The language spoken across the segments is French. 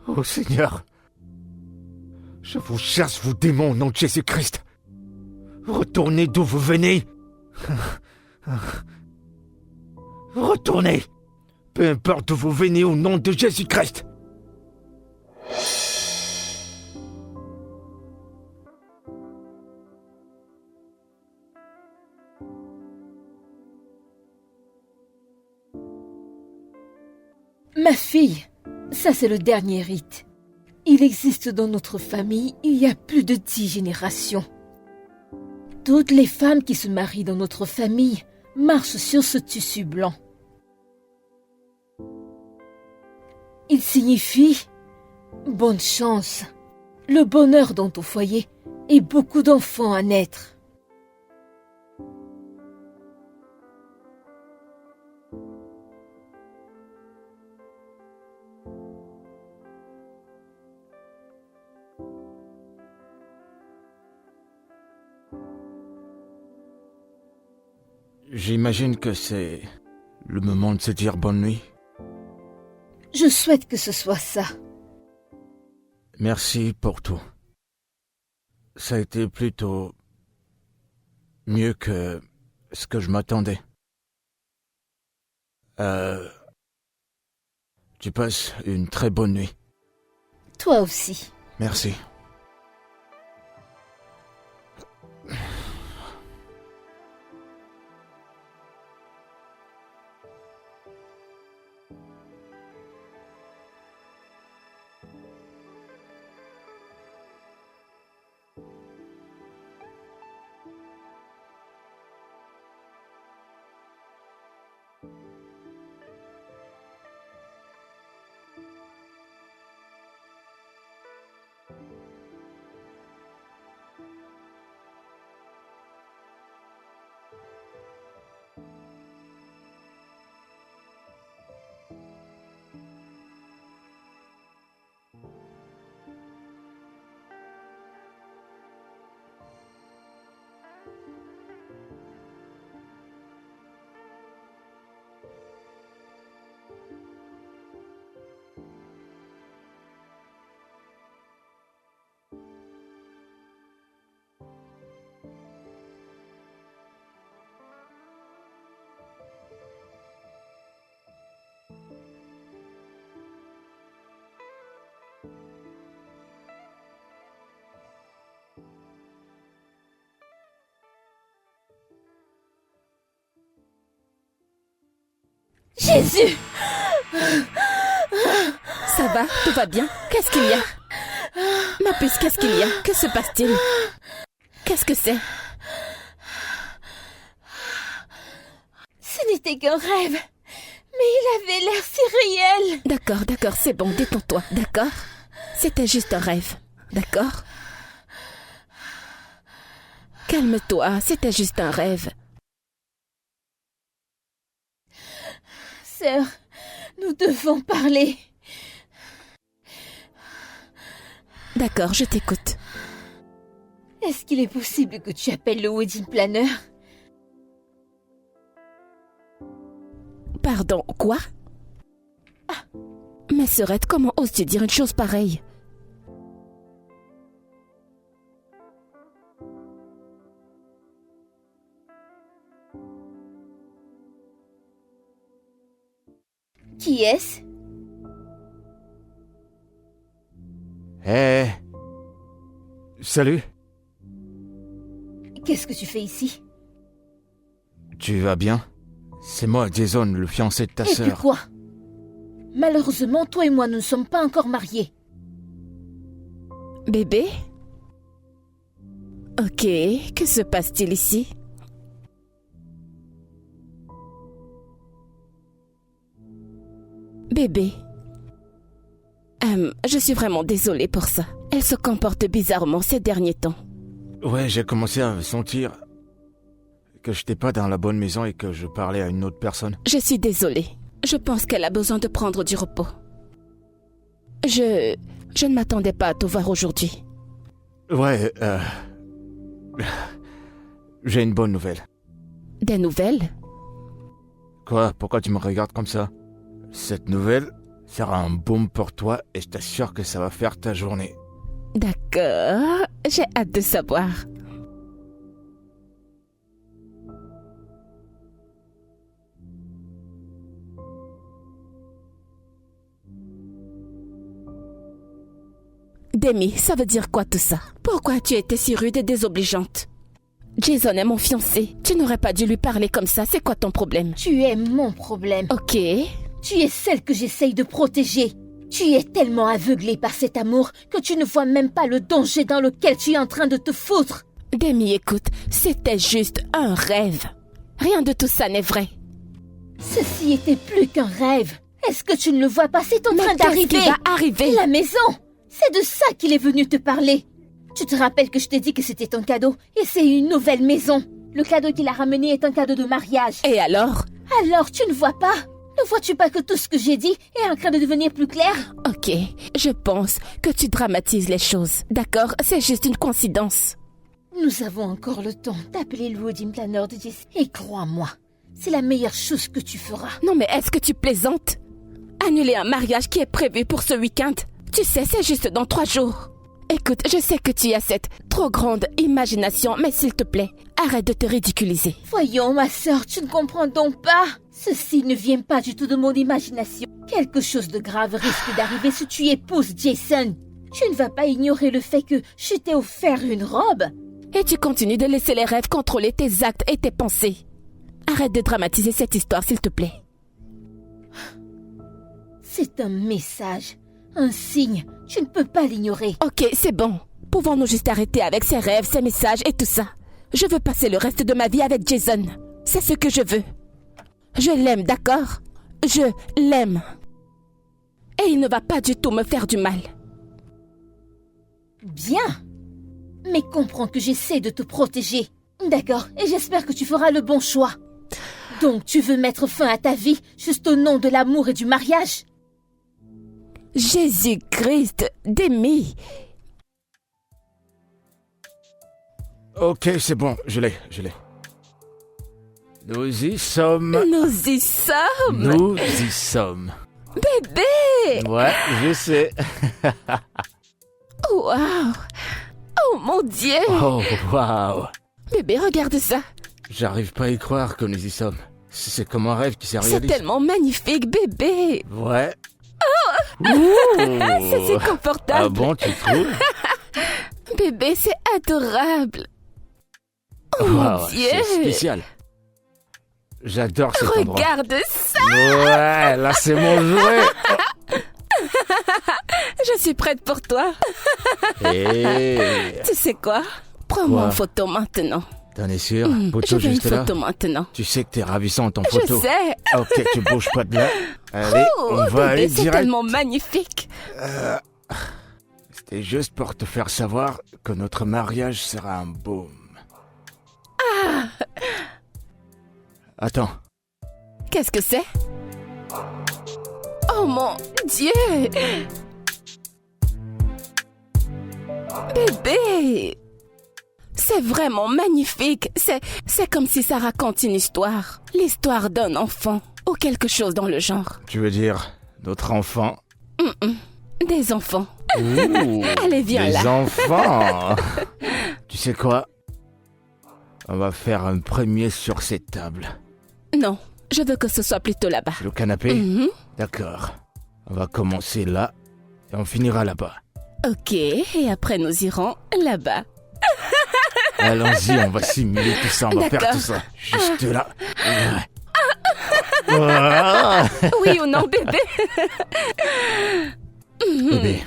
Oh Seigneur, je vous chasse, vous démons, au nom de Jésus-Christ. Retournez d'où vous venez. Retournez, peu importe d'où vous venez, au nom de Jésus-Christ. Ma fille, ça c'est le dernier rite. Il existe dans notre famille il y a plus de 10 générations. Toutes les femmes qui se marient dans notre famille marchent sur ce tissu blanc. Il signifie bonne chance, le bonheur dans ton foyer et beaucoup d'enfants à naître. J'imagine que c'est le moment de se dire bonne nuit. Je souhaite que ce soit ça. Merci pour tout. Ça a été plutôt mieux que ce que je m'attendais. Tu passes une très bonne nuit. Toi aussi. Merci. Jésus! Ça va? Tout va bien? Qu'est-ce qu'il y a? Ma puce, qu'est-ce qu'il y a? Que se passe-t-il? Qu'est-ce que c'est? Ce n'était qu'un rêve, mais il avait l'air si réel. D'accord, c'est bon, détends-toi, d'accord? C'était juste un rêve, d'accord? Calme-toi, c'était juste un rêve. Sœur, nous devons parler. D'accord, je t'écoute. Est-ce qu'il est possible que tu appelles le wedding planner? Pardon, quoi? Mais Sœurette, comment oses-tu dire une chose pareille? Qui est-ce? Salut. Qu'est-ce que tu fais ici? Tu vas bien? C'est moi, Jason, le fiancé de ta Et puis sœur. quoi? Malheureusement, toi et moi, nous ne sommes pas encore mariés. Bébé? Ok, que se passe-t-il ici? Bébé. Je suis vraiment désolée pour ça. Elle se comporte bizarrement ces derniers temps. Ouais, j'ai commencé à sentir que j'étais pas dans la bonne maison et que je parlais à une autre personne. Je suis désolée. Je pense qu'elle a besoin de prendre du repos. Je ne m'attendais pas à te voir aujourd'hui. Ouais, j'ai une bonne nouvelle. Des nouvelles? Quoi? Pourquoi tu me regardes comme ça? Cette nouvelle, sera un baume pour toi et je t'assure que ça va faire ta journée. D'accord, j'ai hâte de savoir. Demi, ça veut dire quoi tout ça? Pourquoi tu étais si rude et désobligeante? Jason est mon fiancé. Tu n'aurais pas dû lui parler comme ça. C'est quoi ton problème? Tu es mon problème. Ok. Tu es celle que j'essaye de protéger. Tu es tellement aveuglée par cet amour que tu ne vois même pas le danger dans lequel tu es en train de te foutre. Demi, écoute, c'était juste un rêve. Rien de tout ça n'est vrai. Ceci était plus qu'un rêve. Est-ce que tu ne le vois pas? C'est en train Mais qu'est-ce qui d'arriver. va arriver? La maison. C'est de ça qu'il est venu te parler. Tu te rappelles que je t'ai dit que c'était un cadeau et c'est une nouvelle maison. Le cadeau qu'il a ramené est un cadeau de mariage. Et alors? Alors tu ne vois pas? Ne vois-tu pas que tout ce que j'ai dit est en train de devenir plus clair? Ok, je pense que tu dramatises les choses. D'accord, c'est juste une coïncidence. Nous avons encore le temps d'appeler le wedding planner de Jess. Et crois-moi, c'est la meilleure chose que tu feras. Non mais est-ce que tu plaisantes? Annuler un mariage qui est prévu pour ce week-end? Tu sais, c'est juste dans 3 jours. Écoute, je sais que tu as cette trop grande imagination, mais s'il te plaît, arrête de te ridiculiser. Voyons, ma sœur, tu ne comprends donc pas? Ceci ne vient pas du tout de mon imagination. Quelque chose de grave risque d'arriver si tu épouses Jason. Tu ne vas pas ignorer le fait que je t'ai offert une robe. Et tu continues de laisser les rêves contrôler tes actes et tes pensées. Arrête de dramatiser cette histoire, s'il te plaît. C'est un message, un signe. Tu ne peux pas l'ignorer. Ok, c'est bon. Pouvons-nous juste arrêter avec ces rêves, ces messages et tout ça? Je veux passer le reste de ma vie avec Jason. C'est ce que je veux. Je l'aime, d'accord? Je l'aime. Et il ne va pas du tout me faire du mal. Bien. Mais comprends que j'essaie de te protéger. D'accord, et j'espère que tu feras le bon choix. Donc tu veux mettre fin à ta vie juste au nom de l'amour et du mariage? Jésus-Christ, Demi. Ok, c'est bon, je l'ai. Nous y sommes. Nous y sommes. Nous y sommes. Bébé. Ouais, je sais. Waouh. Oh mon Dieu. Oh, waouh. Bébé, regarde ça. J'arrive pas à y croire que nous y sommes. C'est comme un rêve qui s'est C'est réalisé. tellement magnifique, bébé. Ouais. Ça, c'est confortable. Ah bon, tu trouves? Bébé, c'est adorable. Oh mon Waouh, Dieu. c'est spécial. J'adore cet endroit. Regarde ça. Ouais, là c'est mon jouet. Je suis prête pour toi. Hey. Tu sais quoi? Prends-moi Quoi? en photo maintenant. T'en es sûr? Je Photo veux une juste là? photo maintenant. Tu sais que t'es ravissante en Je photo. sais. Ok, tu bouges pas de là. Allez, Oh, on va bébé, aller c'est direct. tellement magnifique. C'était juste pour te faire savoir que notre mariage sera un baume. Attends, Qu'est-ce que c'est? Oh mon Dieu! Bébé! C'est vraiment magnifique. C'est comme si ça raconte une histoire. L'histoire d'un enfant ou quelque chose dans le genre. tu veux dire notre enfant? Des enfants. Ouh, Allez, viens des là. enfants. Tu sais quoi? On va faire un premier sur cette table. Non, je veux que ce soit plutôt là-bas. Le canapé? Mhm. D'accord. On va commencer là et on finira là-bas. Ok, et après nous irons là-bas. Allons-y, on va simuler tout ça, on va faire D'accord. tout ça. Juste là. Ouais. Ah. Oui ou non, bébé? Bébé,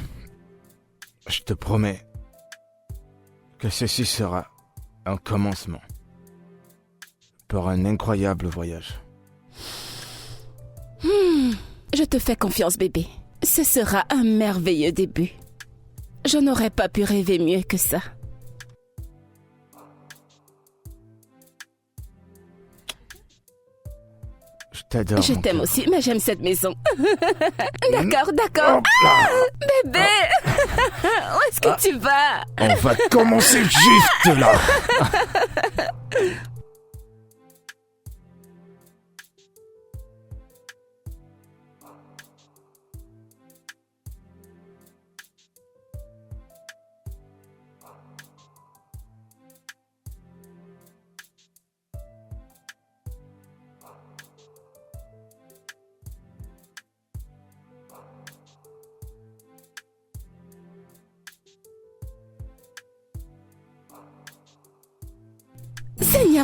je te promets que ceci sera un commencement pour un incroyable voyage. Je te fais confiance, bébé. Ce sera un merveilleux début. Je n'aurais pas pu rêver mieux que ça. Je t'adore. Je mon t'aime cœur. aussi, mais j'aime cette maison. D'accord, d'accord. Hop là. Bébé, où est-ce que tu vas? On va commencer juste là.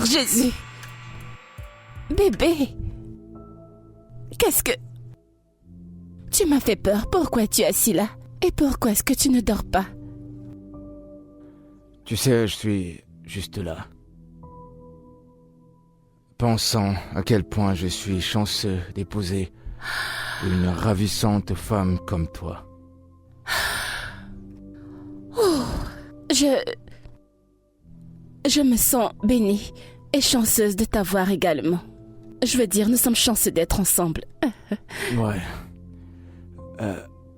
Seigneur Jésus. Bébé. Qu'est-ce que... Tu m'as fait peur. Pourquoi es-tu assis là? Et pourquoi est-ce que tu ne dors pas? Tu sais, je suis juste là. Pensant à quel point je suis chanceux d'épouser une ravissante femme comme toi. Je me sens bénie et chanceuse de t'avoir également. Je veux dire, nous sommes chanceux d'être ensemble. Ouais.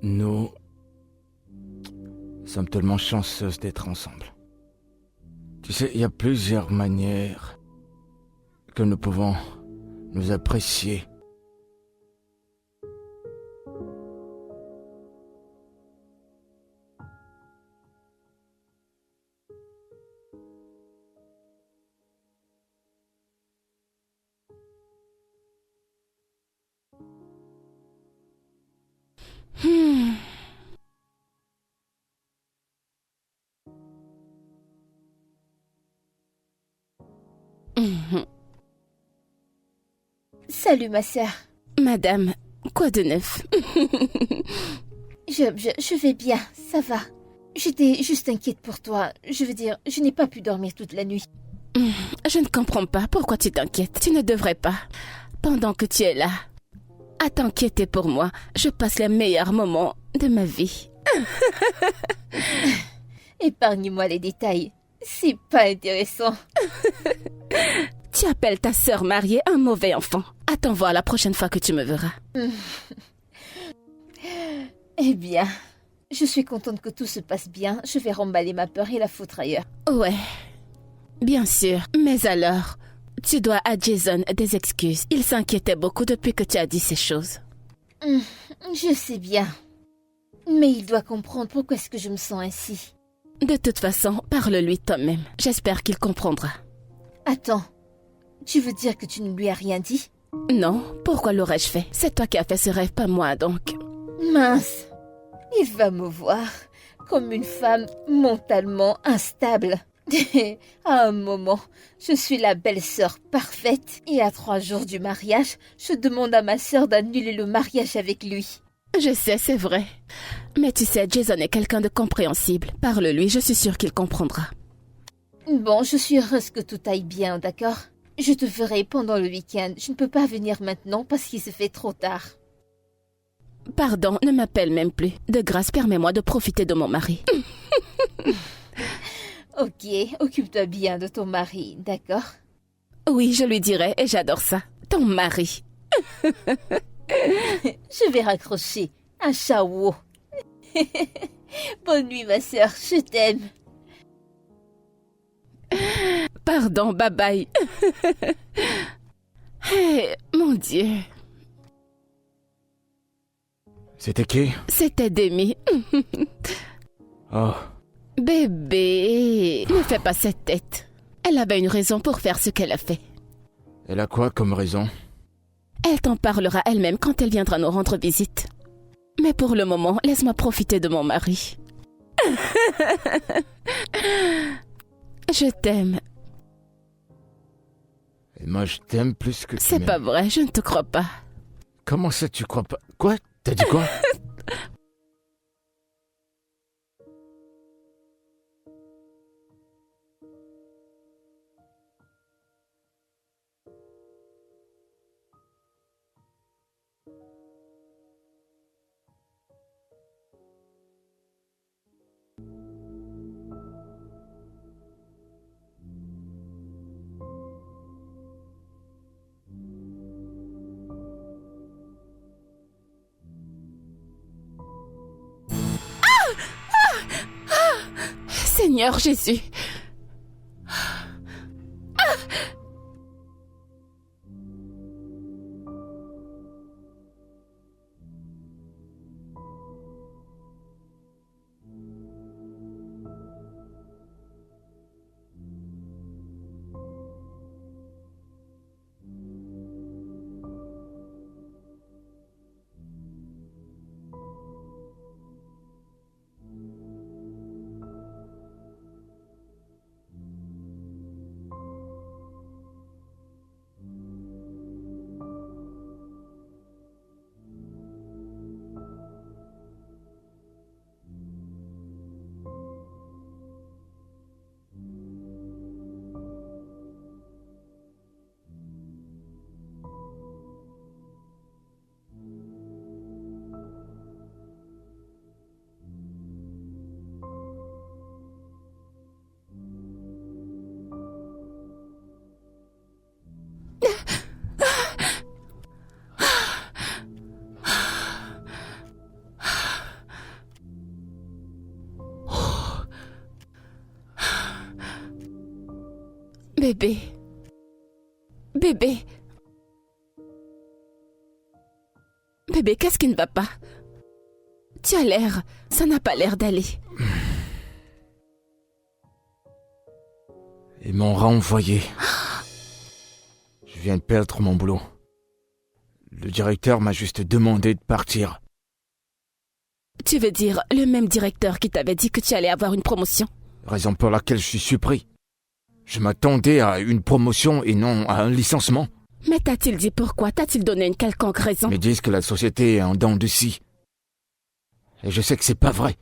Nous sommes tellement chanceuses d'être ensemble. Tu sais, il y a plusieurs manières que nous pouvons nous apprécier. Salut ma sœur. Madame, quoi de neuf? Je vais bien, ça va. J'étais juste inquiète pour toi. Je veux dire, je n'ai pas pu dormir toute la nuit. Je ne comprends pas pourquoi tu t'inquiètes. Tu ne devrais pas. Pendant que tu es là, à t'inquiéter pour moi, je passe les meilleurs moments de ma vie. Épargne-moi les détails. C'est pas intéressant. Tu appelles ta sœur mariée un mauvais enfant. Attends voir la prochaine fois que tu me verras. Eh bien, je suis contente que tout se passe bien. Je vais remballer ma peur et la foutre ailleurs. Ouais, bien sûr. Mais alors, tu dois à Jason des excuses. Il s'inquiétait beaucoup depuis que tu as dit ces choses. Je sais bien. Mais il doit comprendre pourquoi est-ce que je me sens ainsi. De toute façon, parle-lui toi-même. J'espère qu'il comprendra. Attends, tu veux dire que tu ne lui as rien dit? Non, pourquoi l'aurais-je fait? C'est toi qui as fait ce rêve, pas moi donc. Mince, il va me voir comme une femme mentalement instable. À un moment, je suis la belle-sœur parfaite et à 3 jours du mariage, je demande à ma sœur d'annuler le mariage avec lui. Je sais, c'est vrai. Mais tu sais, Jason est quelqu'un de compréhensible. Parle-lui, je suis sûre qu'il comprendra. Bon, je suis heureuse que tout aille bien, d'accord? Je te ferai pendant le week-end. Je ne peux pas venir maintenant parce qu'il se fait trop tard. Pardon, ne m'appelle même plus. De grâce, permets-moi de profiter de mon mari. Ok, occupe-toi bien de ton mari, d'accord? Oui, je lui dirai et j'adore ça. Ton mari. Je vais raccrocher un chaos. Bonne nuit, ma sœur, je t'aime. Pardon, bye bye. Hey, mon Dieu. C'était qui? C'était Demi. Oh, Bébé, ne fais pas cette tête. Elle avait une raison pour faire ce qu'elle a fait. elle a quoi comme raison? Elle t'en parlera elle-même quand elle viendra nous rendre visite. Mais pour le moment, laisse-moi profiter de mon mari. Je t'aime. Et moi, je t'aime plus que tu C'est m'aimes. pas vrai, je ne te crois pas. Comment ça, tu crois pas? Quoi? T'as dit quoi? Seigneur Jésus. Bébé. Bébé. Bébé, qu'est-ce qui ne va pas? Tu as l'air... Ça n'a pas l'air d'aller. Ils m'ont renvoyé. Je viens de perdre mon boulot. Le directeur m'a juste demandé de partir. Tu veux dire le même directeur qui t'avait dit que tu allais avoir une promotion? Raison pour laquelle je suis surpris. Je m'attendais à une promotion et non à un licenciement. Mais t'a-t-il dit pourquoi? T'a-t-il donné une quelconque raison? Ils disent que la société est en dents de scie. Et je sais que c'est pas vrai.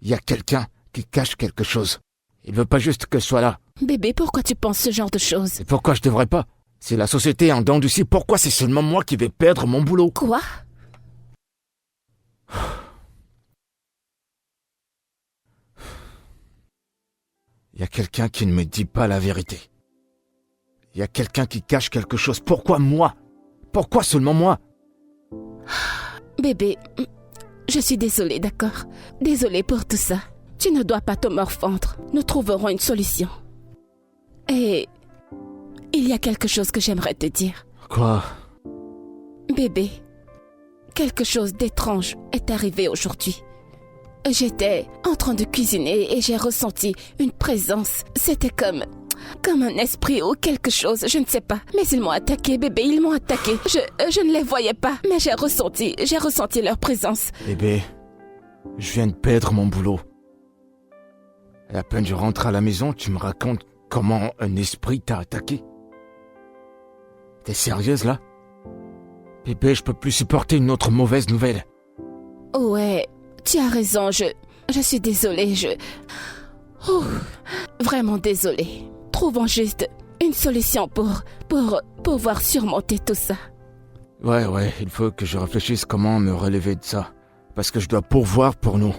Il y a quelqu'un qui cache quelque chose. Il veut pas juste que je sois là. Bébé, pourquoi tu penses ce genre de choses? Et pourquoi je devrais pas? Si la société est en dents de scie, pourquoi c'est seulement moi qui vais perdre mon boulot? Quoi? Il y a quelqu'un qui ne me dit pas la vérité. Il y a quelqu'un qui cache quelque chose. Pourquoi moi? Pourquoi seulement moi? Bébé, je suis désolée, d'accord? Désolée pour tout ça. Tu ne dois pas te morfondre. Nous trouverons une solution. Et il y a quelque chose que j'aimerais te dire. Quoi? Bébé, quelque chose d'étrange est arrivé aujourd'hui. J'étais en train de cuisiner et j'ai ressenti une présence. C'était comme un esprit ou quelque chose, je ne sais pas. Mais ils m'ont attaqué, bébé, ils m'ont attaqué. Je ne les voyais pas, mais j'ai ressenti leur présence. Bébé, je viens de perdre mon boulot. Et à peine je rentre à la maison, tu me racontes comment un esprit t'a attaqué. T'es sérieuse là? Bébé, je peux plus supporter une autre mauvaise nouvelle. Ouais, tu as raison, je suis désolée, vraiment désolée. Trouvons juste une solution pour pouvoir surmonter tout ça. Ouais, il faut que je réfléchisse comment me relever de ça. Parce que je dois pourvoir pour nous.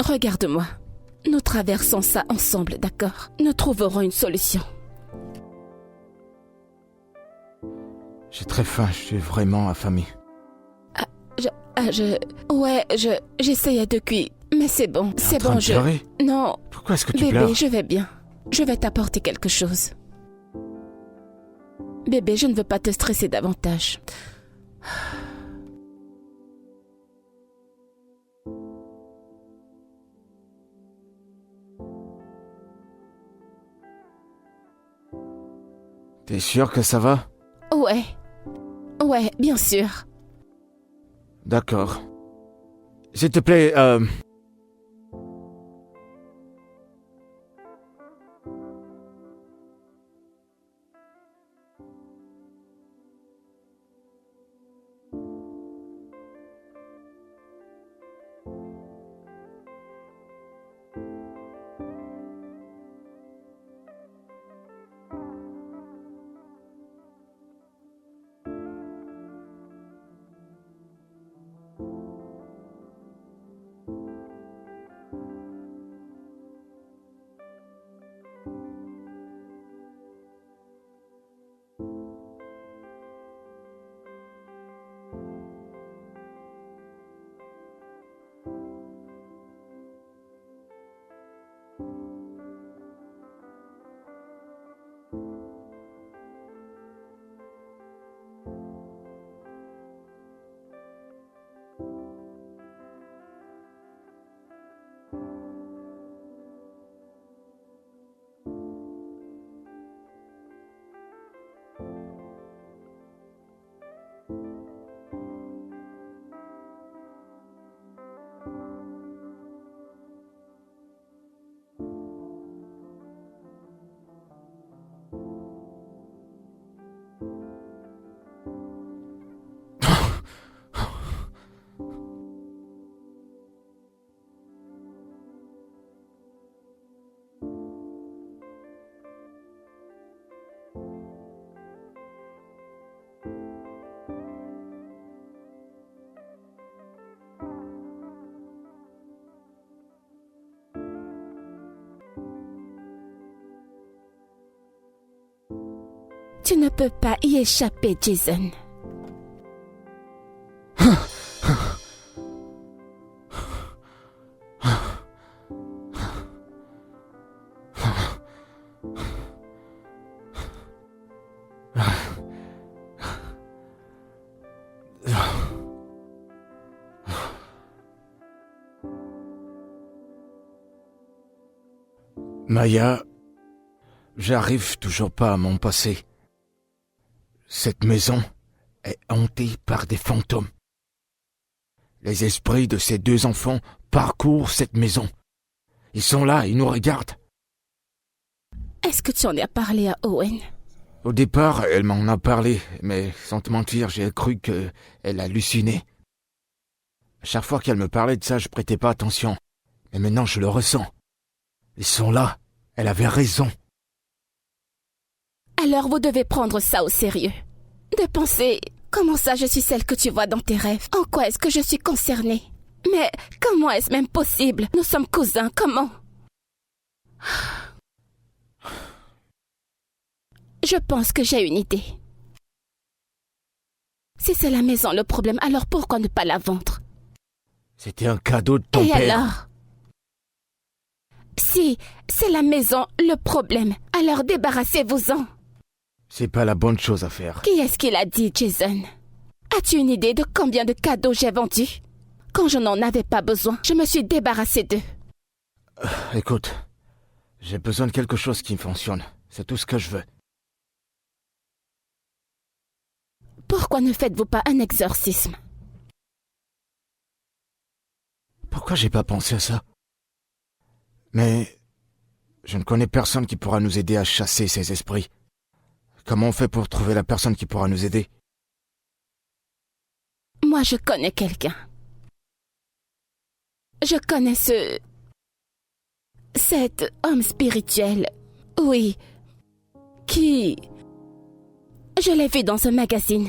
Regarde-moi. Nous traversons ça ensemble, d'accord? Nous trouverons une solution. J'ai très faim, je suis vraiment affamé. J'essayais de cuire, mais c'est bon, c'est bon, pleurer? Non. Pourquoi est-ce que tu bébé, pleures? je vais bien. Je vais t'apporter quelque chose. Bébé, je ne veux pas te stresser davantage. T'es sûr que ça va? Ouais, bien sûr. D'accord. S'il te plaît, Tu ne peux pas y échapper, Jason. Maya, j'arrive toujours pas à m'en passer. Cette maison est hantée par des fantômes. Les esprits de ces 2 enfants parcourent cette maison. Ils sont là, ils nous regardent. Est-ce que tu en as parlé à Owen? Au départ, elle m'en a parlé, mais sans te mentir, j'ai cru qu'elle hallucinait. Chaque fois qu'elle me parlait de ça, je prêtais pas attention. Mais maintenant, je le ressens. Ils sont là. Elle avait raison. Alors vous devez prendre ça au sérieux. De penser, comment ça je suis celle que tu vois dans tes rêves? En quoi est-ce que je suis concernée? Mais comment est-ce même possible? Nous sommes cousins, comment? Je pense que j'ai une idée. Si c'est la maison le problème, alors pourquoi ne pas la vendre? C'était un cadeau de ton Et père. alors? Si c'est la maison le problème, alors débarrassez-vous-en. C'est pas la bonne chose à faire. Qui est-ce qui l'a dit, Jason? As-tu une idée de combien de cadeaux j'ai vendus? Quand je n'en avais pas besoin, je me suis débarrassée d'eux. Écoute, j'ai besoin de quelque chose qui fonctionne. C'est tout ce que je veux. Pourquoi ne faites-vous pas un exorcisme? Pourquoi j'ai pas pensé à ça? Mais je ne connais personne qui pourra nous aider à chasser ces esprits. Comment on fait pour trouver la personne qui pourra nous aider? Moi, je connais quelqu'un. Je connais cet homme spirituel, oui, qui... Je l'ai vu dans un magazine.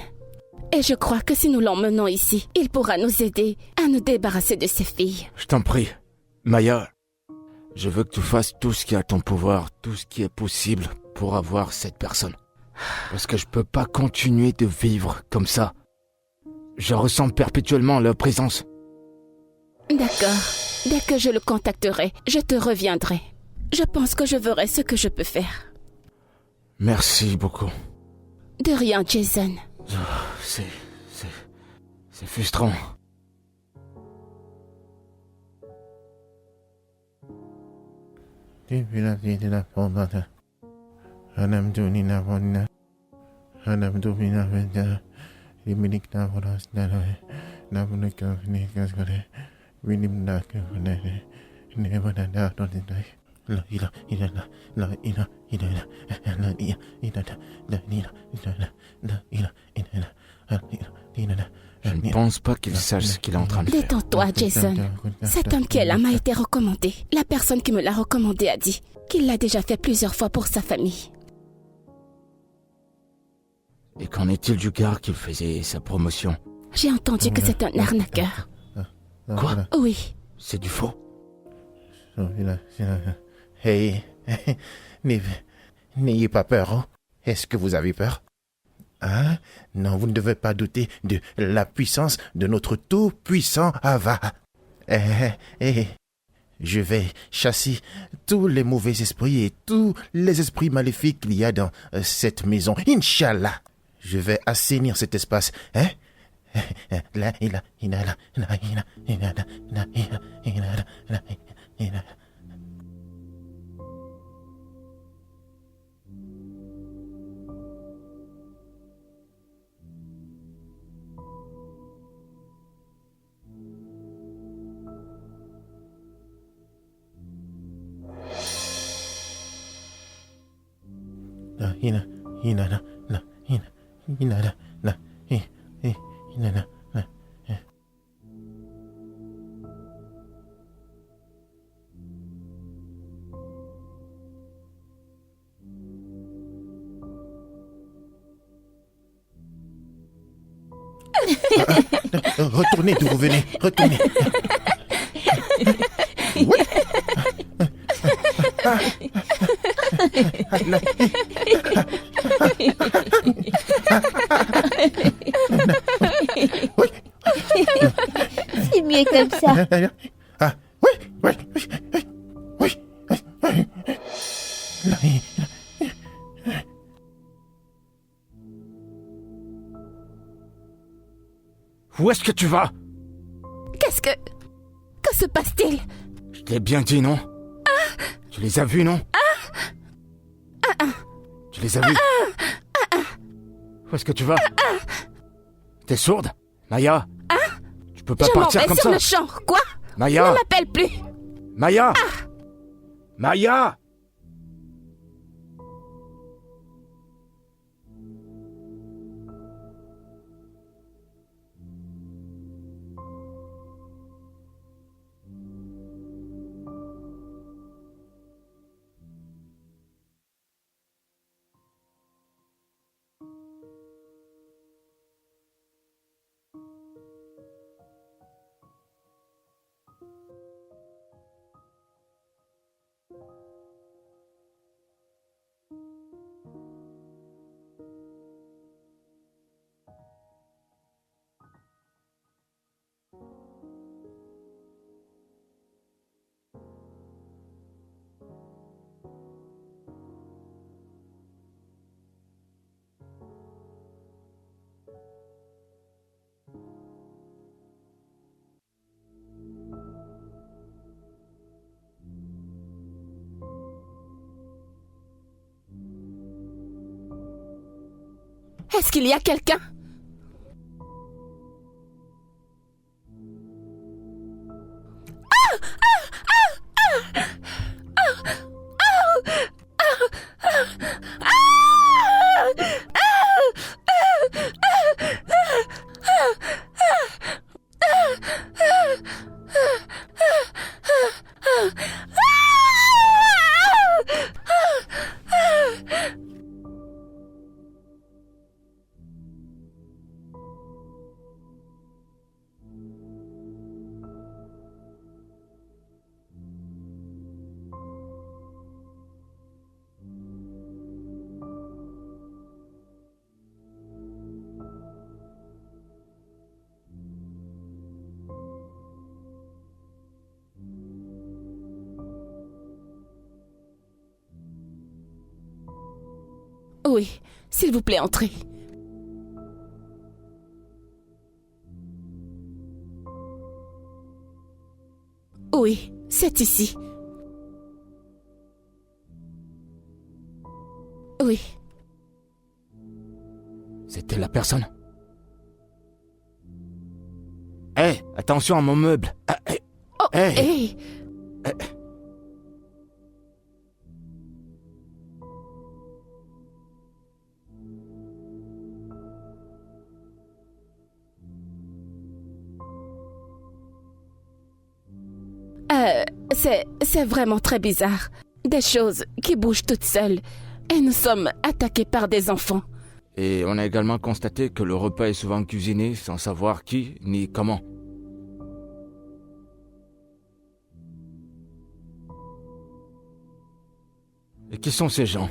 Et je crois que si nous l'emmenons ici, il pourra nous aider à nous débarrasser de ces filles. Je t'en prie, Maya, je veux que tu fasses tout ce qui est à ton pouvoir, tout ce qui est possible pour avoir cette personne. Parce que je peux pas continuer de vivre comme ça. Je ressens perpétuellement leur présence. D'accord. Dès que je le contacterai, je te reviendrai. Je pense que je verrai ce que je peux faire. Merci beaucoup. De rien, Jason. C'est frustrant. Je ne pense pas qu'il sache ce qu'il est en train de faire. Détends-toi, Jason. Cet homme qui est là m'a été recommandé. La personne qui me l'a recommandé a dit qu'il l'a déjà fait plusieurs fois pour sa famille. Et qu'en est-il du gars qui faisait sa promotion? J'ai entendu que c'est un arnaqueur. Quoi? Oui. C'est du faux? Hey, n'ayez pas peur, hein? Est-ce que vous avez peur? Hein? Non, vous ne devez pas douter de la puissance de notre tout-puissant Ava. Je vais chasser tous les mauvais esprits et tous les esprits maléfiques qu'il y a dans cette maison. Inch'Allah, je vais assainir cet espace. Hein? Retournez d'où vous venez, retournez. Oui. C'est mieux comme ça. Ah, oui. Où est-ce que tu vas? Que se passe-t-il? Je t'ai bien dit, non? Tu Tu les as vus, non? Tu les as vus? Où est-ce que tu vas? T'es sourde? Maya? Tu peux pas Je m'en partir vais comme sur ça. le champ. Quoi? Maya? Ne m'appelle plus. Maya? Maya? Est-ce qu'il y a quelqu'un? Oui, s'il vous plaît, entrez. Oui, c'est ici. Oui. C'était la personne. Hé, attention à mon meuble. Oh, Hey. hey. C'est vraiment très bizarre. Des choses qui bougent toutes seules. Et nous sommes attaqués par des enfants. Et on a également constaté que le repas est souvent cuisiné sans savoir qui ni comment. Et qui sont ces gens?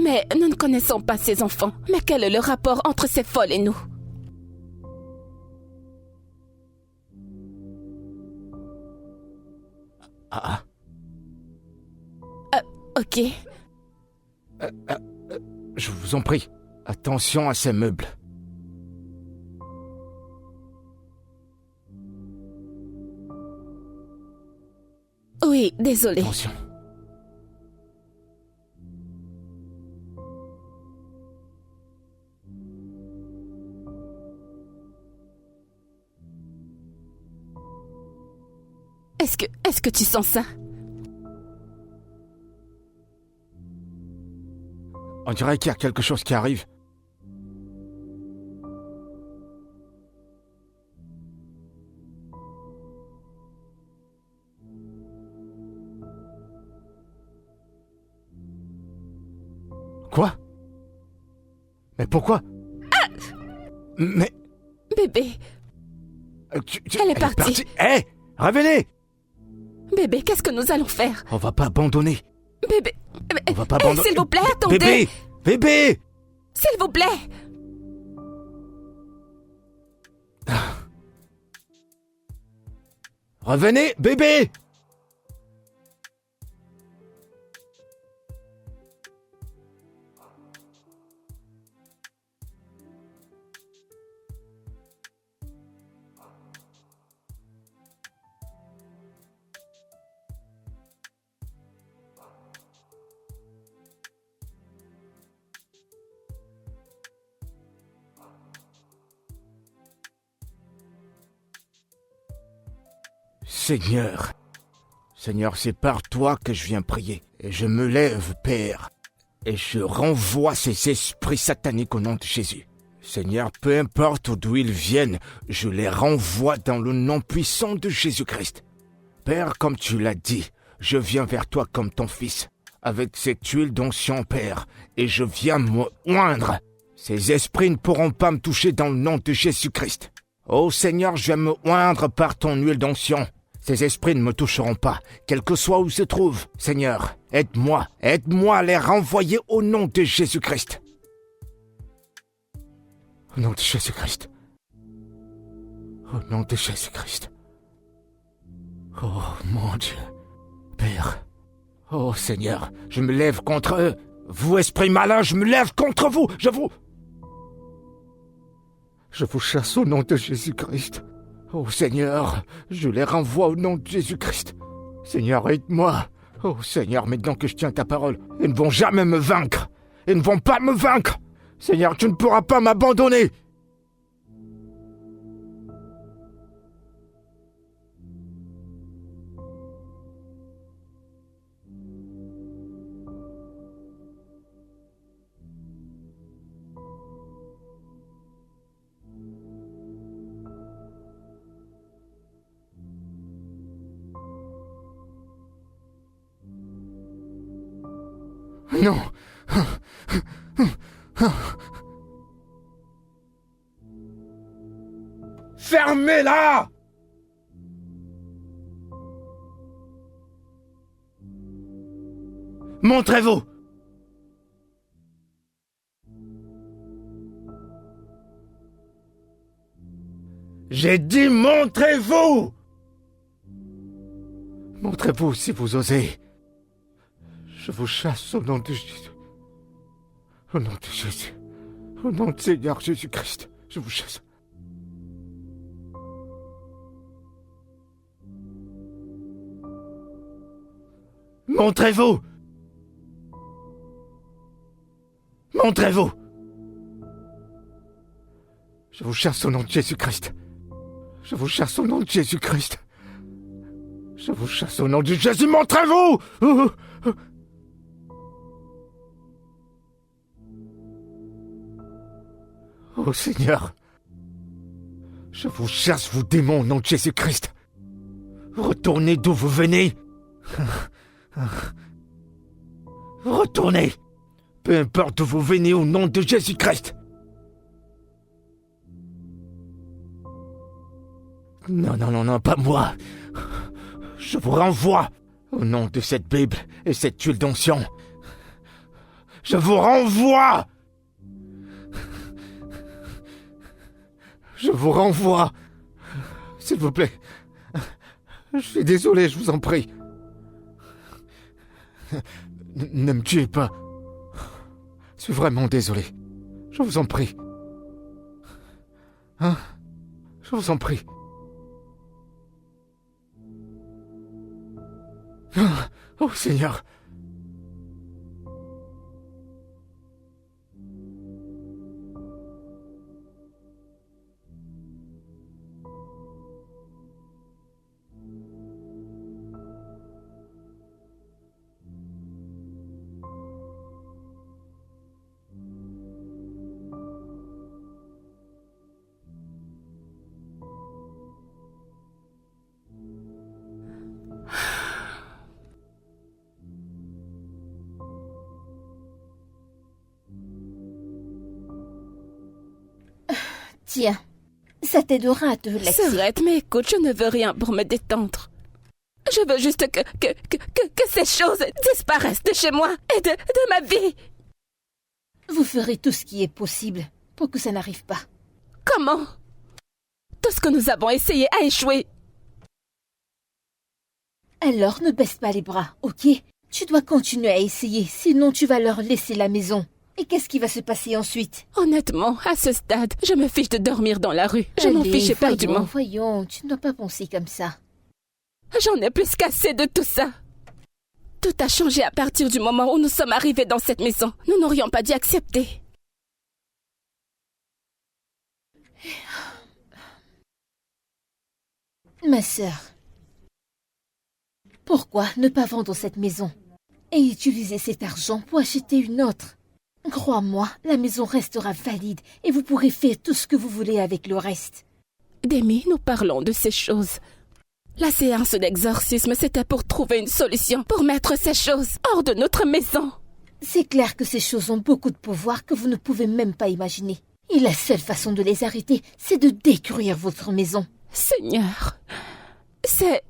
Mais nous ne connaissons pas ces enfants. Mais quel est le rapport entre ces folles et nous? Ah. Ok. Je vous en prie, attention à ces meubles. Oui, désolé. Attention. Est-ce que tu sens ça? On dirait qu'il y a quelque chose qui arrive. Quoi? Mais pourquoi? Mais... Bébé, elle est partie. Hé, revenez! Bébé, qu'est-ce que nous allons faire? On va pas abandonner. Bébé, On va pas abandonner. s'il vous plaît, attendez. Bébé! Bébé! S'il vous plaît. Revenez, bébé! Seigneur. Seigneur, c'est par toi que je viens prier. Et je me lève, Père, et je renvoie ces esprits sataniques au nom de Jésus. Seigneur, peu importe d'où ils viennent, je les renvoie dans le nom puissant de Jésus-Christ. Père, comme tu l'as dit, je viens vers toi comme ton fils, avec cette huile d'onction, Père, et je viens me oindre. Ces esprits ne pourront pas me toucher dans le nom de Jésus-Christ. Ô Seigneur, je viens me oindre par ton huile d'onction. Ces esprits ne me toucheront pas, quel que soit où ils se trouvent. Seigneur, aide-moi à les renvoyer au nom de Jésus-Christ. Au nom de Jésus-Christ. Au nom de Jésus-Christ. Oh mon Dieu. Père. Oh Seigneur, je me lève contre eux. Vous, esprit malin, je me lève contre vous. Je vous chasse au nom de Jésus-Christ. Oh Seigneur, je les renvoie au nom de Jésus-Christ. Seigneur, aide-moi. Oh Seigneur, maintenant que je tiens ta parole, ils ne vont jamais me vaincre. Ils ne vont pas me vaincre. Seigneur, tu ne pourras pas m'abandonner. Non. Fermez-la! Montrez-vous! J'ai dit montrez-vous! Montrez-vous si vous osez. Je vous chasse au nom de Jésus. Au nom de Jésus. Au nom de Seigneur Jésus-Christ. Je vous chasse. Montrez-vous! Montrez-vous! Je vous chasse au nom de Jésus-Christ. Je vous chasse au nom de Jésus-Christ. Je vous chasse au nom de Jésus. Montrez-vous! Oh Seigneur, je vous chasse, vous démons, au nom de Jésus-Christ. Retournez d'où vous venez. Retournez. Peu importe d'où vous venez, au nom de Jésus-Christ. Non, pas moi. Je vous renvoie au nom de cette Bible et cette huile d'onction. Je vous renvoie. Je vous renvoie. S'il vous plaît. Je suis désolé, je vous en prie. Ne me tuez pas. Je suis vraiment désolé. Je vous en prie. Hein? Je vous en prie. Oh Seigneur. Tiens, ça t'aidera à te relaxer. Serrette, mais écoute, je ne veux rien pour me détendre. Je veux juste que ces choses disparaissent de chez moi et de ma vie. Vous ferez tout ce qui est possible pour que ça n'arrive pas. Comment? Tout ce que nous avons essayé a échoué. Alors ne baisse pas les bras, ok? Tu dois continuer à essayer, sinon tu vas leur laisser la maison. Et qu'est-ce qui va se passer ensuite? Honnêtement, à ce stade, je me fiche de dormir dans la rue. Je m'en fiche éperdument. Voyons, tu ne dois pas penser comme ça. J'en ai plus qu'assez de tout ça. Tout a changé à partir du moment où nous sommes arrivés dans cette maison. Nous n'aurions pas dû accepter. Ma sœur, Pourquoi ne pas vendre cette maison et utiliser cet argent pour acheter une autre? Crois-moi, la maison restera valide et vous pourrez faire tout ce que vous voulez avec le reste. Demi, nous parlons de ces choses. La séance d'exorcisme, c'était pour trouver une solution, pour mettre ces choses hors de notre maison. C'est clair que ces choses ont beaucoup de pouvoir que vous ne pouvez même pas imaginer. Et la seule façon de les arrêter, c'est de détruire votre maison. Seigneur, c'est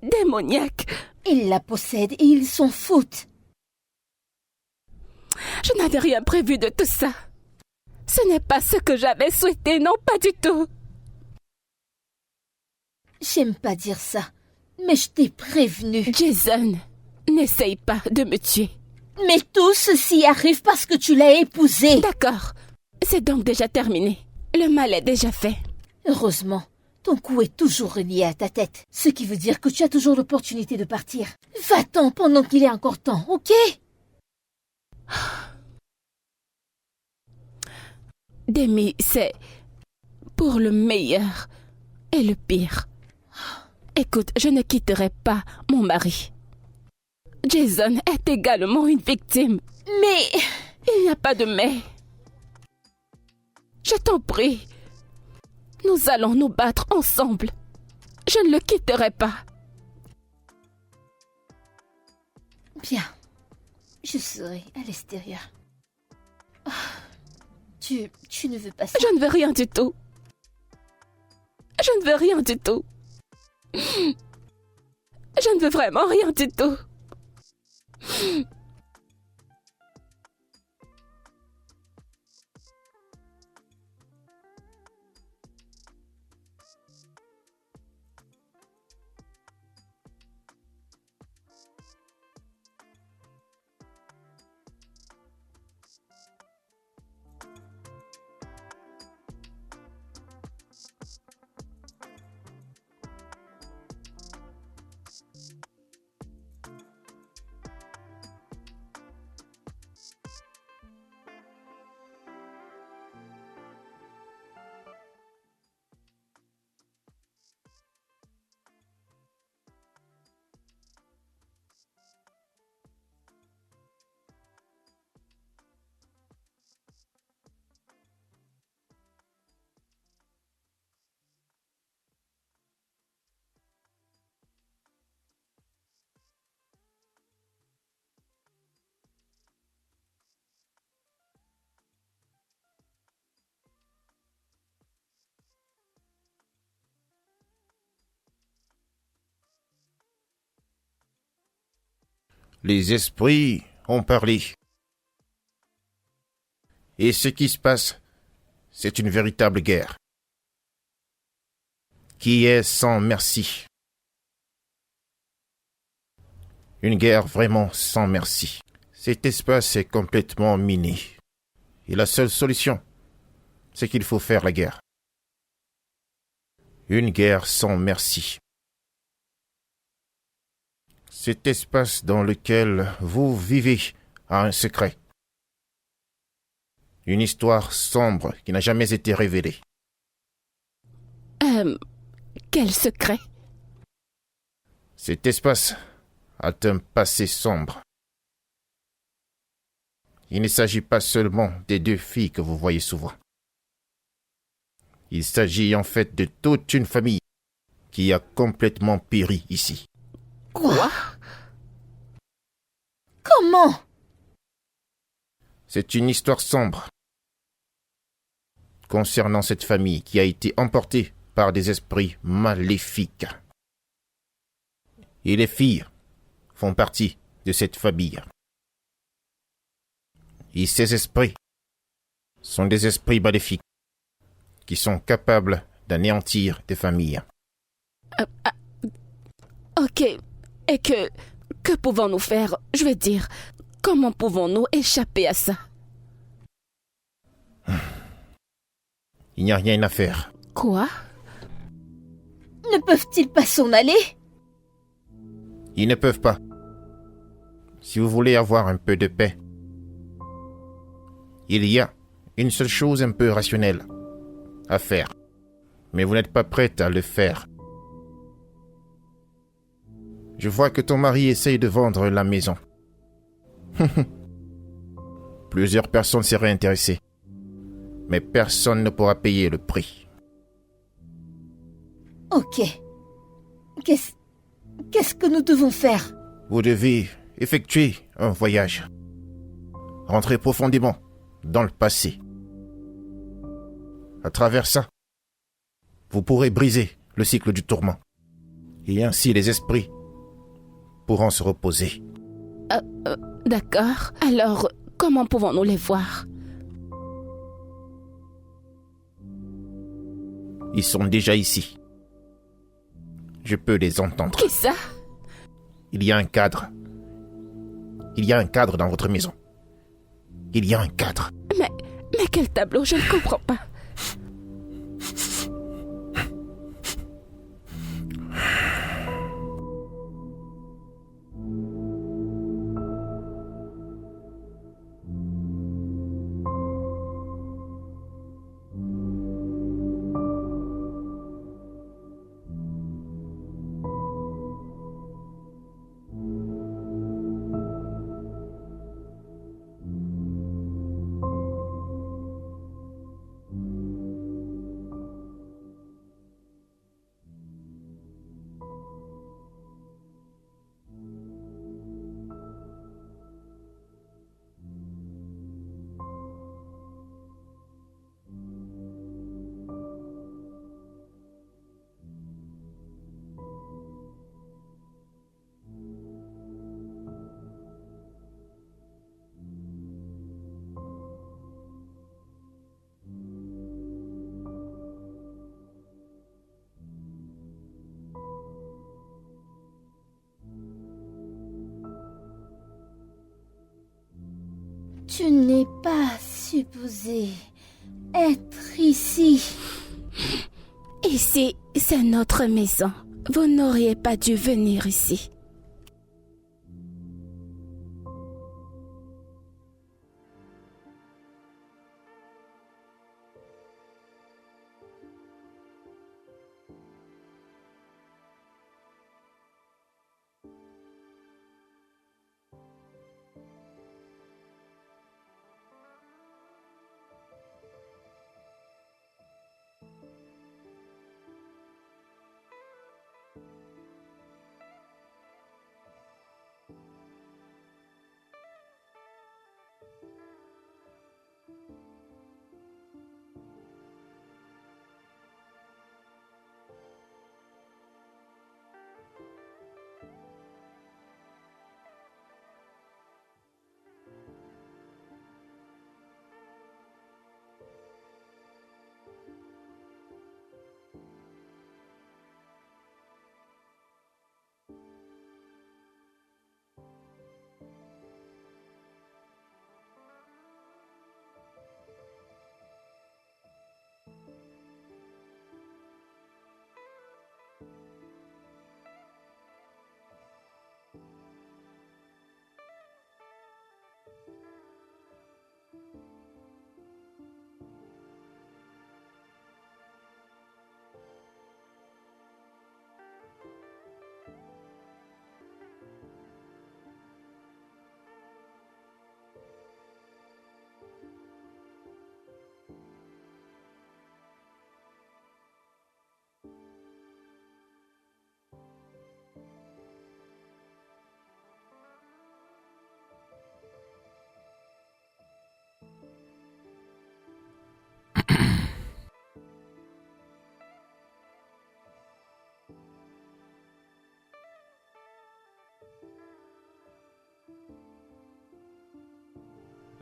démoniaque. Ils la possèdent et ils s'en foutent. Je n'avais rien prévu de tout ça. Ce n'est pas ce que j'avais souhaité, non, pas du tout. J'aime pas dire ça, mais je t'ai prévenu. Jason, n'essaye pas de me tuer. Mais tout ceci arrive parce que tu l'as épousé. D'accord, c'est donc déjà terminé. Le mal est déjà fait. Heureusement, ton cou est toujours relié à ta tête, ce qui veut dire que tu as toujours l'opportunité de partir. Va-t'en pendant qu'il est encore temps, ok? Demi, c'est pour le meilleur et le pire. Écoute, je ne quitterai pas mon mari. Jason est également une victime. Mais... Il n'y a pas de mais. Je t'en prie. Nous allons nous battre ensemble. Je ne le quitterai pas. Bien. Je serai à l'extérieur. Oh, tu ne veux pas ça? Je ne veux rien du tout. Je ne veux rien du tout. Je ne veux vraiment rien du tout. Les esprits ont parlé. Et ce qui se passe, c'est une véritable guerre qui est sans merci. Une guerre vraiment sans merci. Cet espace est complètement miné. Et la seule solution, c'est qu'il faut faire la guerre. Une guerre sans merci. Cet espace dans lequel vous vivez a un secret. Une histoire sombre qui n'a jamais été révélée. Quel secret? Cet espace a un passé sombre. Il ne s'agit pas seulement des deux filles que vous voyez souvent. Il s'agit en fait de toute une famille qui a complètement péri ici. Quoi? Comment? C'est une histoire sombre concernant cette famille qui a été emportée par des esprits maléfiques. Et les filles font partie de cette famille. Et ces esprits sont des esprits maléfiques qui sont capables d'anéantir des familles. Ok. Et que pouvons-nous faire? Je veux dire, comment pouvons-nous échapper à ça? Il n'y a rien à faire. Quoi? Ne peuvent-ils pas s'en aller? Ils ne peuvent pas. Si vous voulez avoir un peu de paix, il y a une seule chose un peu rationnelle à faire. Mais vous n'êtes pas prête à le faire. Je vois que ton mari essaye de vendre la maison. Plusieurs personnes seraient intéressées. Mais personne ne pourra payer le prix. Ok. Qu'est-ce que nous devons faire? Vous devez effectuer un voyage. Rentrez profondément dans le passé. À travers ça, vous pourrez briser le cycle du tourment. Et ainsi les esprits pourront se reposer. D'accord. Alors, comment pouvons-nous les voir? Ils sont déjà ici. Je peux les entendre. Qui ça? Il y a un cadre. Il y a un cadre dans votre maison. Il y a un cadre. Mais quel tableau? Je ne comprends pas. Tu n'es pas supposé être ici. Ici, c'est notre maison. Vous n'auriez pas dû venir ici.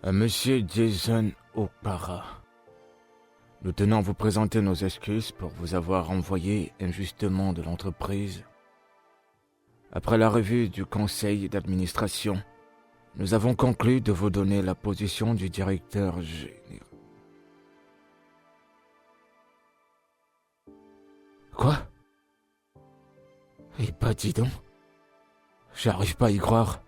À Monsieur Jason Okpara, nous tenons à vous présenter nos excuses pour vous avoir envoyé injustement de l'entreprise. Après la revue du conseil d'administration, nous avons conclu de vous donner la position du directeur général. Quoi? Eh bah dis donc, j'arrive pas à y croire.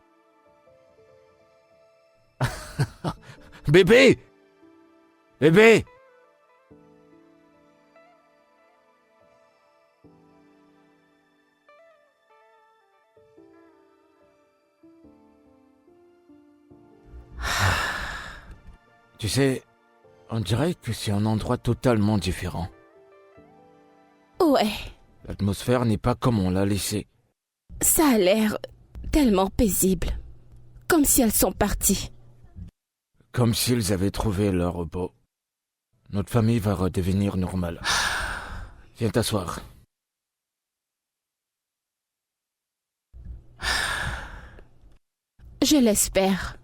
Bébé! Bébé! Tu sais, on dirait que c'est un endroit totalement différent. Ouais, L'atmosphère n'est pas comme on l'a laissée. ça a l'air tellement paisible. Comme si elles sont parties. Comme s'ils avaient trouvé leur repos. Notre famille va redevenir normale. Viens t'asseoir. Je l'espère.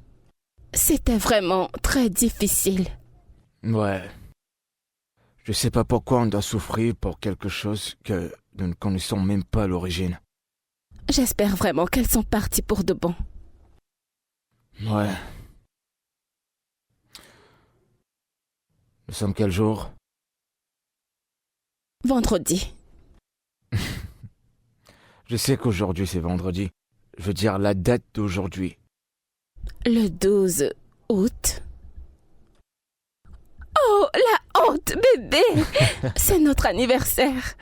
C'était vraiment très difficile. Ouais. Je sais pas pourquoi on doit souffrir pour quelque chose que nous ne connaissons même pas l'origine. J'espère vraiment qu'elles sont parties pour de bon. Ouais. Nous sommes quel jour? Vendredi. Je sais qu'aujourd'hui c'est vendredi. Je veux dire la date d'aujourd'hui. Le 12 août. Oh, la honte, bébé! C'est notre anniversaire.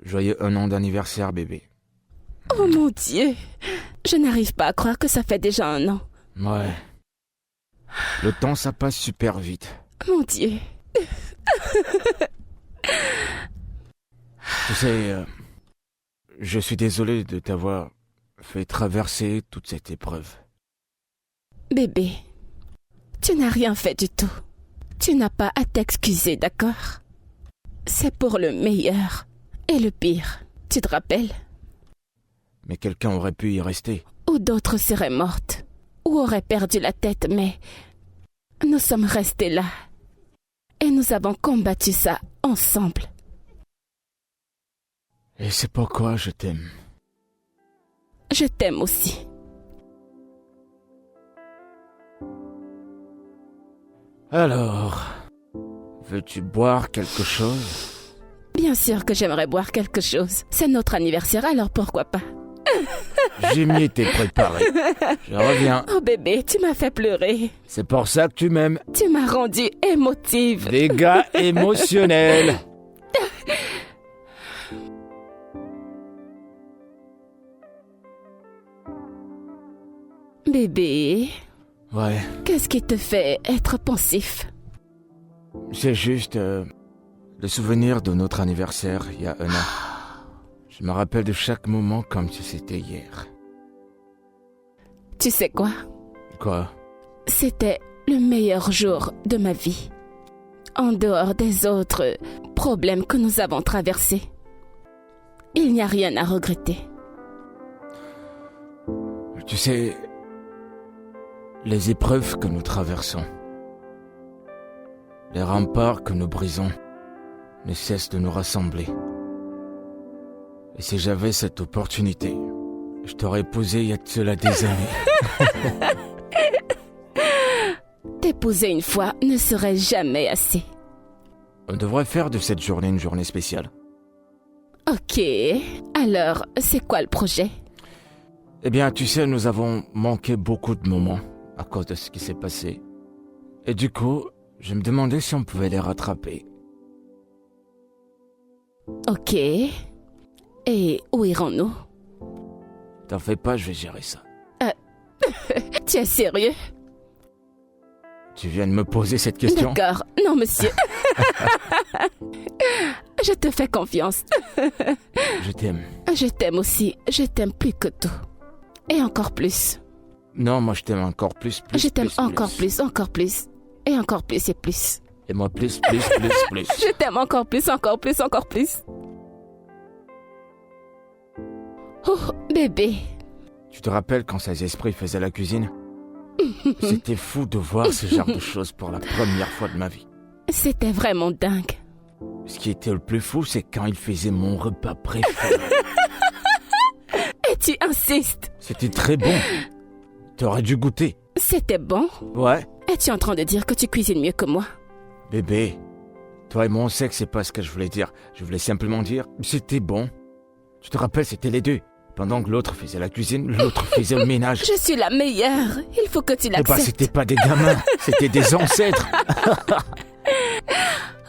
Joyeux 1 an d'anniversaire, bébé. Oh mon Dieu! Je n'arrive pas à croire que ça fait déjà 1 an. Ouais. Le temps, ça passe super vite. Mon Dieu! Tu sais, je suis désolé de t'avoir fait traverser toute cette épreuve. Bébé, tu n'as rien fait du tout. Tu n'as pas à t'excuser, d'accord? C'est pour le meilleur et le pire. Tu te rappelles? Mais quelqu'un aurait pu y rester. Ou d'autres seraient mortes. Ou auraient perdu la tête, mais nous sommes restés là. Et nous avons combattu ça ensemble. Et c'est pourquoi je t'aime. Je t'aime aussi. Alors, veux-tu boire quelque chose? Bien sûr que j'aimerais boire quelque chose. C'est notre anniversaire, alors pourquoi pas? J'ai m'y été préparé. Je reviens. Oh bébé, tu m'as fait pleurer. C'est pour ça que tu m'aimes. Tu m'as rendue émotive. Des gars émotionnels. Bébé, Ouais, qu'est-ce qui te fait être pensif? c'est juste le souvenir de notre anniversaire il y a 1 an. Je me rappelle de chaque moment comme si c'était hier. Tu sais quoi? Quoi? C'était le meilleur jour de ma vie. En dehors des autres problèmes que nous avons traversés. Il n'y a rien à regretter. Tu sais, les épreuves que nous traversons, les remparts que nous brisons, ne cessent de nous rassembler. Et si j'avais cette opportunité, je t'aurais épousé il y a de cela des années. T'épouser une fois ne serait jamais assez. On devrait faire de cette journée une journée spéciale. Ok, alors c'est quoi le projet? Eh bien, tu sais, nous avons manqué beaucoup de moments à cause de ce qui s'est passé. Et du coup, je me demandais si on pouvait les rattraper. Ok. Et où irons-nous? T'en fais pas, je vais gérer ça. Tu es sérieux? Tu viens de me poser cette question? D'accord, non monsieur. Je te fais confiance. Je t'aime. Je t'aime aussi, je t'aime plus que tout. Et encore plus. Non, moi je t'aime encore plus. Je t'aime encore plus, encore plus. Et encore plus et plus. Et moi plus. Je t'aime encore plus, encore plus, encore plus. Oh, bébé. Tu te rappelles quand ces esprits faisaient la cuisine? C'était fou de voir ce genre de choses pour la première fois de ma vie. C'était vraiment dingue. Ce qui était le plus fou, c'est quand ils faisaient mon repas préféré. Et tu insistes. C'était très bon. T'aurais dû goûter. C'était bon? Ouais. Es-tu en train de dire que tu cuisines mieux que moi? Bébé, toi et moi on sait que c'est pas ce que je voulais dire. Je voulais simplement dire, c'était bon. Tu te rappelles, c'était les deux. Pendant que l'autre faisait la cuisine, l'autre faisait le ménage. Je suis la meilleure. Il faut que tu l'acceptes. C'était pas des gamins, c'était des ancêtres.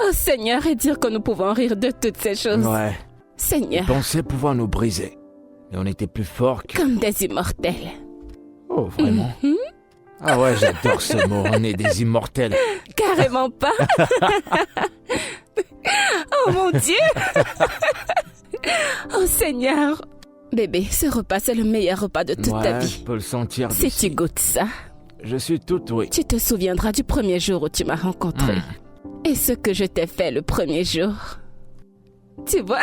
Oh Seigneur, et dire que nous pouvons rire de toutes ces choses. Ouais. Seigneur. Ils pensaient pouvoir nous briser. Et on était plus forts que... Comme des immortels. Oh, vraiment? Ah ouais, j'adore ce mot, on est des immortels. Carrément pas. Oh mon Dieu. Oh Seigneur. Bébé, ce repas, c'est le meilleur repas de toute ta vie. Je peux le sentir Si d'ici. tu goûtes ça, Je suis tout oui. tu te souviendras du premier jour où tu m'as rencontré. Et ce que je t'ai fait le premier jour. Tu vois?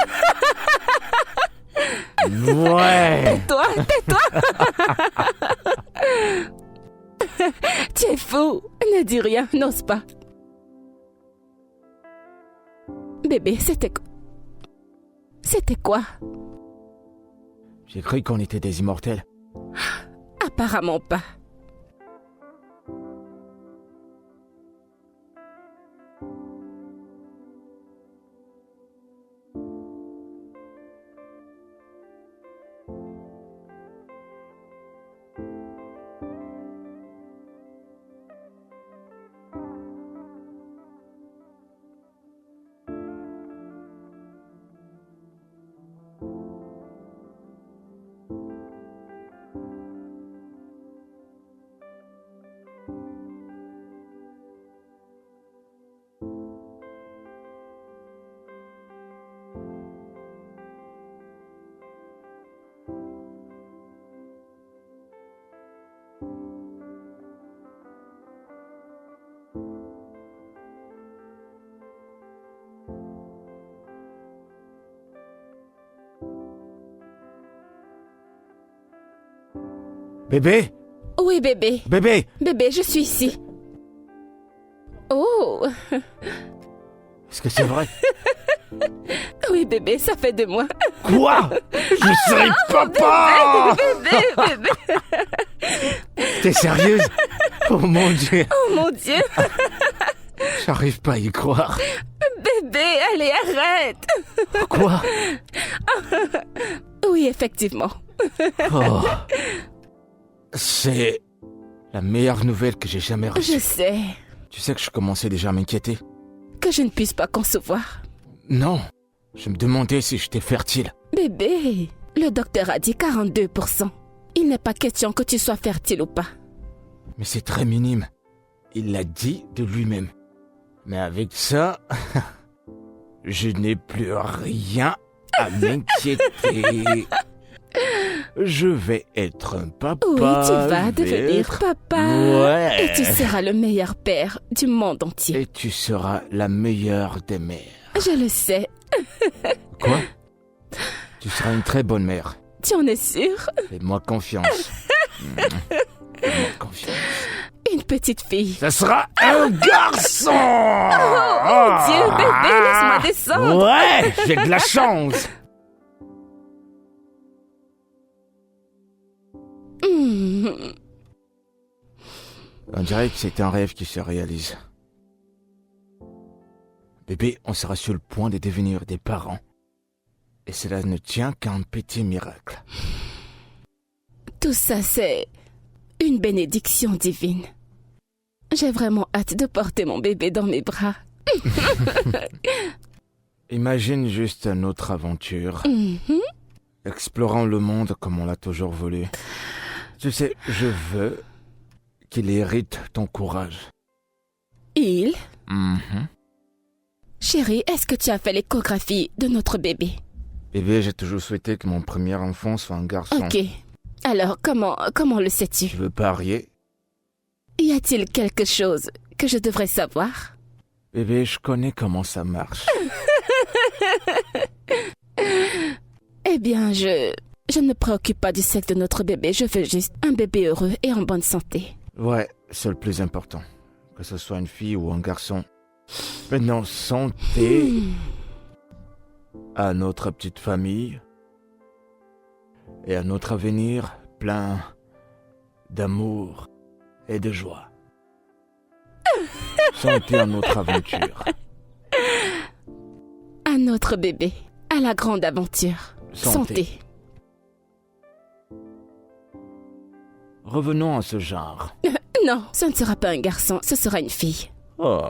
Ouais. Toi, tais-toi. Tu es fou. Ne dis rien, n'ose pas. Bébé, c'était quoi? J'ai cru qu'on était des immortels. Apparemment pas. Bébé. Oui, bébé. Bébé. Bébé, je suis ici. Oh. Est-ce que c'est vrai? Oui, bébé, ça fait de moi. Quoi? Je serai papa. Bébé. T'es sérieuse? Oh mon Dieu. Oh mon Dieu. J'arrive pas à y croire. Bébé, allez, arrête. Quoi? Oui, effectivement. Oh. C'est la meilleure nouvelle que j'ai jamais reçue. Je sais Tu sais que je commençais déjà à m'inquiéter. que je ne puisse pas concevoir. Non. Je me demandais si j'étais fertile. Bébé, le docteur a dit 42%. Il n'est pas question que tu sois fertile ou pas. Mais c'est très minime. Il l'a dit de lui-même. Mais avec ça, je n'ai plus rien à m'inquiéter. Je vais être un papa. Oui, tu vas je vais devenir être- papa. Ouais. Et tu seras le meilleur père du monde entier. Et tu seras la meilleure des mères. Je le sais. Quoi? Tu seras une très bonne mère. Tu en es sûr? Fais-moi confiance. Fais-moi confiance. Une petite fille. Ça sera un garçon! Oh mon Dieu, bébé, laisse-moi descendre. Ouais, j'ai de la chance. Hmm. On dirait que c'est un rêve qui se réalise. Bébé, on sera sur le point de devenir des parents. Et cela ne tient qu'à un petit miracle. Tout ça, c'est une bénédiction divine. J'ai vraiment hâte de porter mon bébé dans mes bras. Imagine juste une autre aventure. Mhm. Explorant le monde comme on l'a toujours voulu. Tu sais, je veux qu'il hérite ton courage. Il, Mhm. chérie, est-ce que tu as fait l'échographie de notre bébé? Bébé, j'ai toujours souhaité que mon premier enfant soit un garçon. Ok. Alors, comment le sais-tu? Tu veux parier? Y a-t-il quelque chose que je devrais savoir? Bébé, je connais comment ça marche. Eh bien, je ne me préoccupe pas du sexe de notre bébé. Je veux juste un bébé heureux et en bonne santé. Ouais, c'est le plus important. Que ce soit une fille ou un garçon. Maintenant, santé à notre petite famille et à notre avenir plein d'amour et de joie. Santé à notre aventure. À notre bébé, à la grande aventure. Santé. Revenons à ce genre. Non, ce ne sera pas un garçon, ce sera une fille. Oh.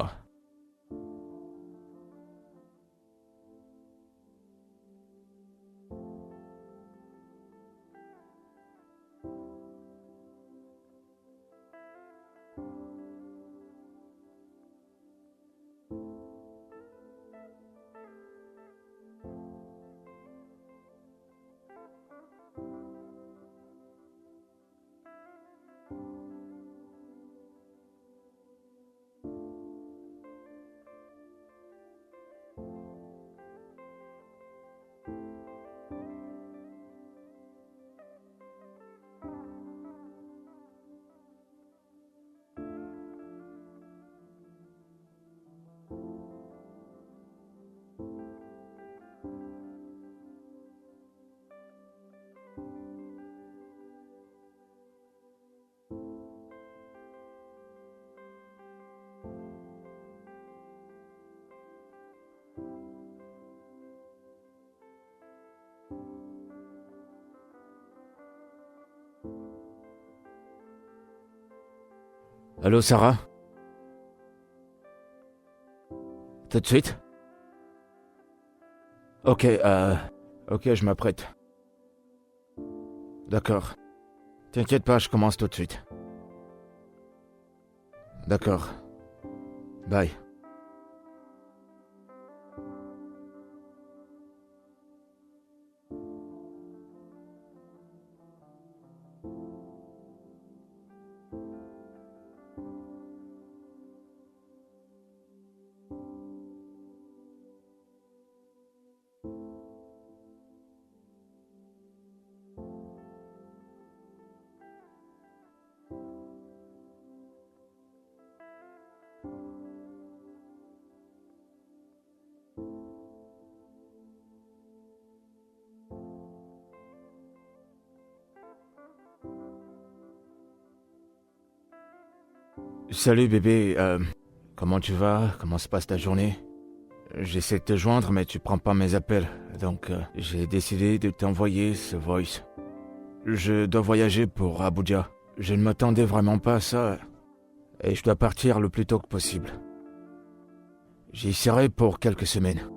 Allô, Sarah? Tout de suite? Ok, je m'apprête. D'accord. T'inquiète pas, je commence tout de suite. D'accord. Bye. Salut bébé, comment tu vas? Comment se passe ta journée? J'essaie de te joindre mais tu prends pas mes appels, donc j'ai décidé de t'envoyer ce voice. Je dois voyager pour Abuja. Je ne m'attendais vraiment pas à ça et je dois partir le plus tôt que possible. J'y serai pour quelques semaines.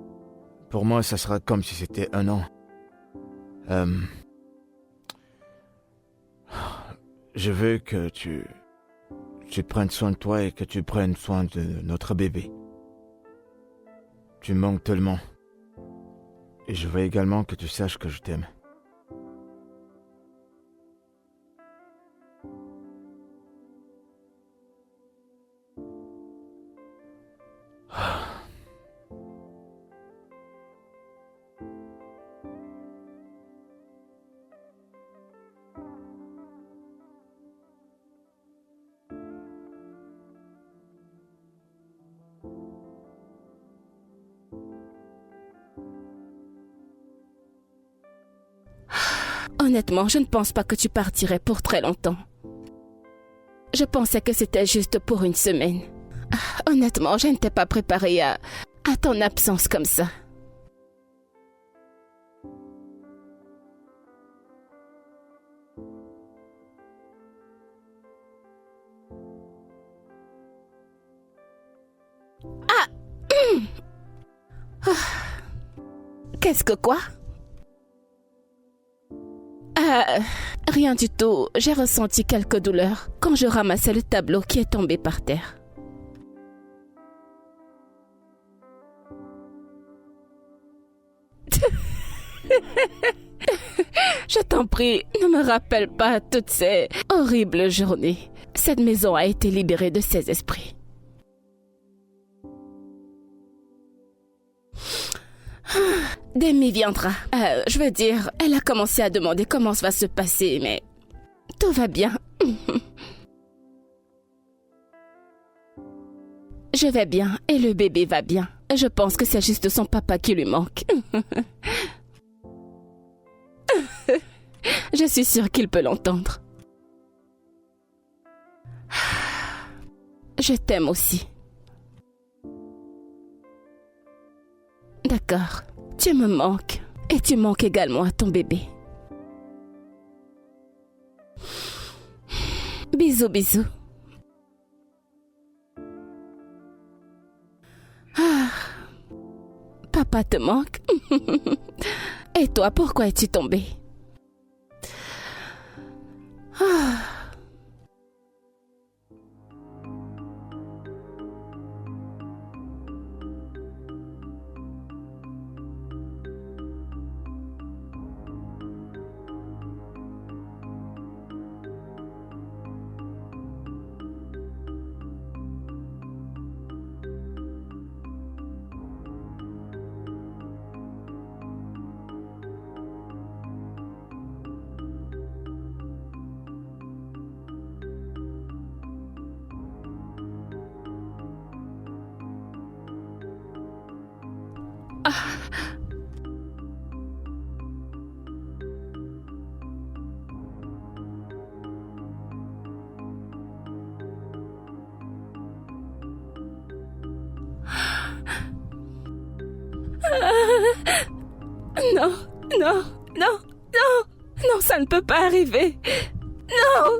Pour moi, ça sera comme si c'était un an. Je veux que tu prennes soin de toi et que tu prennes soin de notre bébé. Tu me manques tellement. Et je veux également que tu saches que je t'aime. Honnêtement, je ne pense pas que tu partirais pour très longtemps. Je pensais que c'était juste pour une semaine. Honnêtement, je n'étais pas préparée à ton absence comme ça. Qu'est-ce que quoi? Rien du tout. J'ai ressenti quelques douleurs quand je ramassais le tableau qui est tombé par terre. Je t'en prie, ne me rappelle pas toutes ces horribles journées. Cette maison a été libérée de ses esprits. Demi viendra. Je veux dire, elle a commencé à demander comment ça va se passer, mais tout va bien. Je vais bien et le bébé va bien. Je pense que c'est juste son papa qui lui manque. Je suis sûre qu'il peut l'entendre. Je t'aime aussi. D'accord. Tu me manques. Et tu manques également à ton bébé. Bisous, bisous. Papa te manque. Et toi, pourquoi es-tu tombé? Non, non, non, non, non, ça ne peut pas arriver. Non.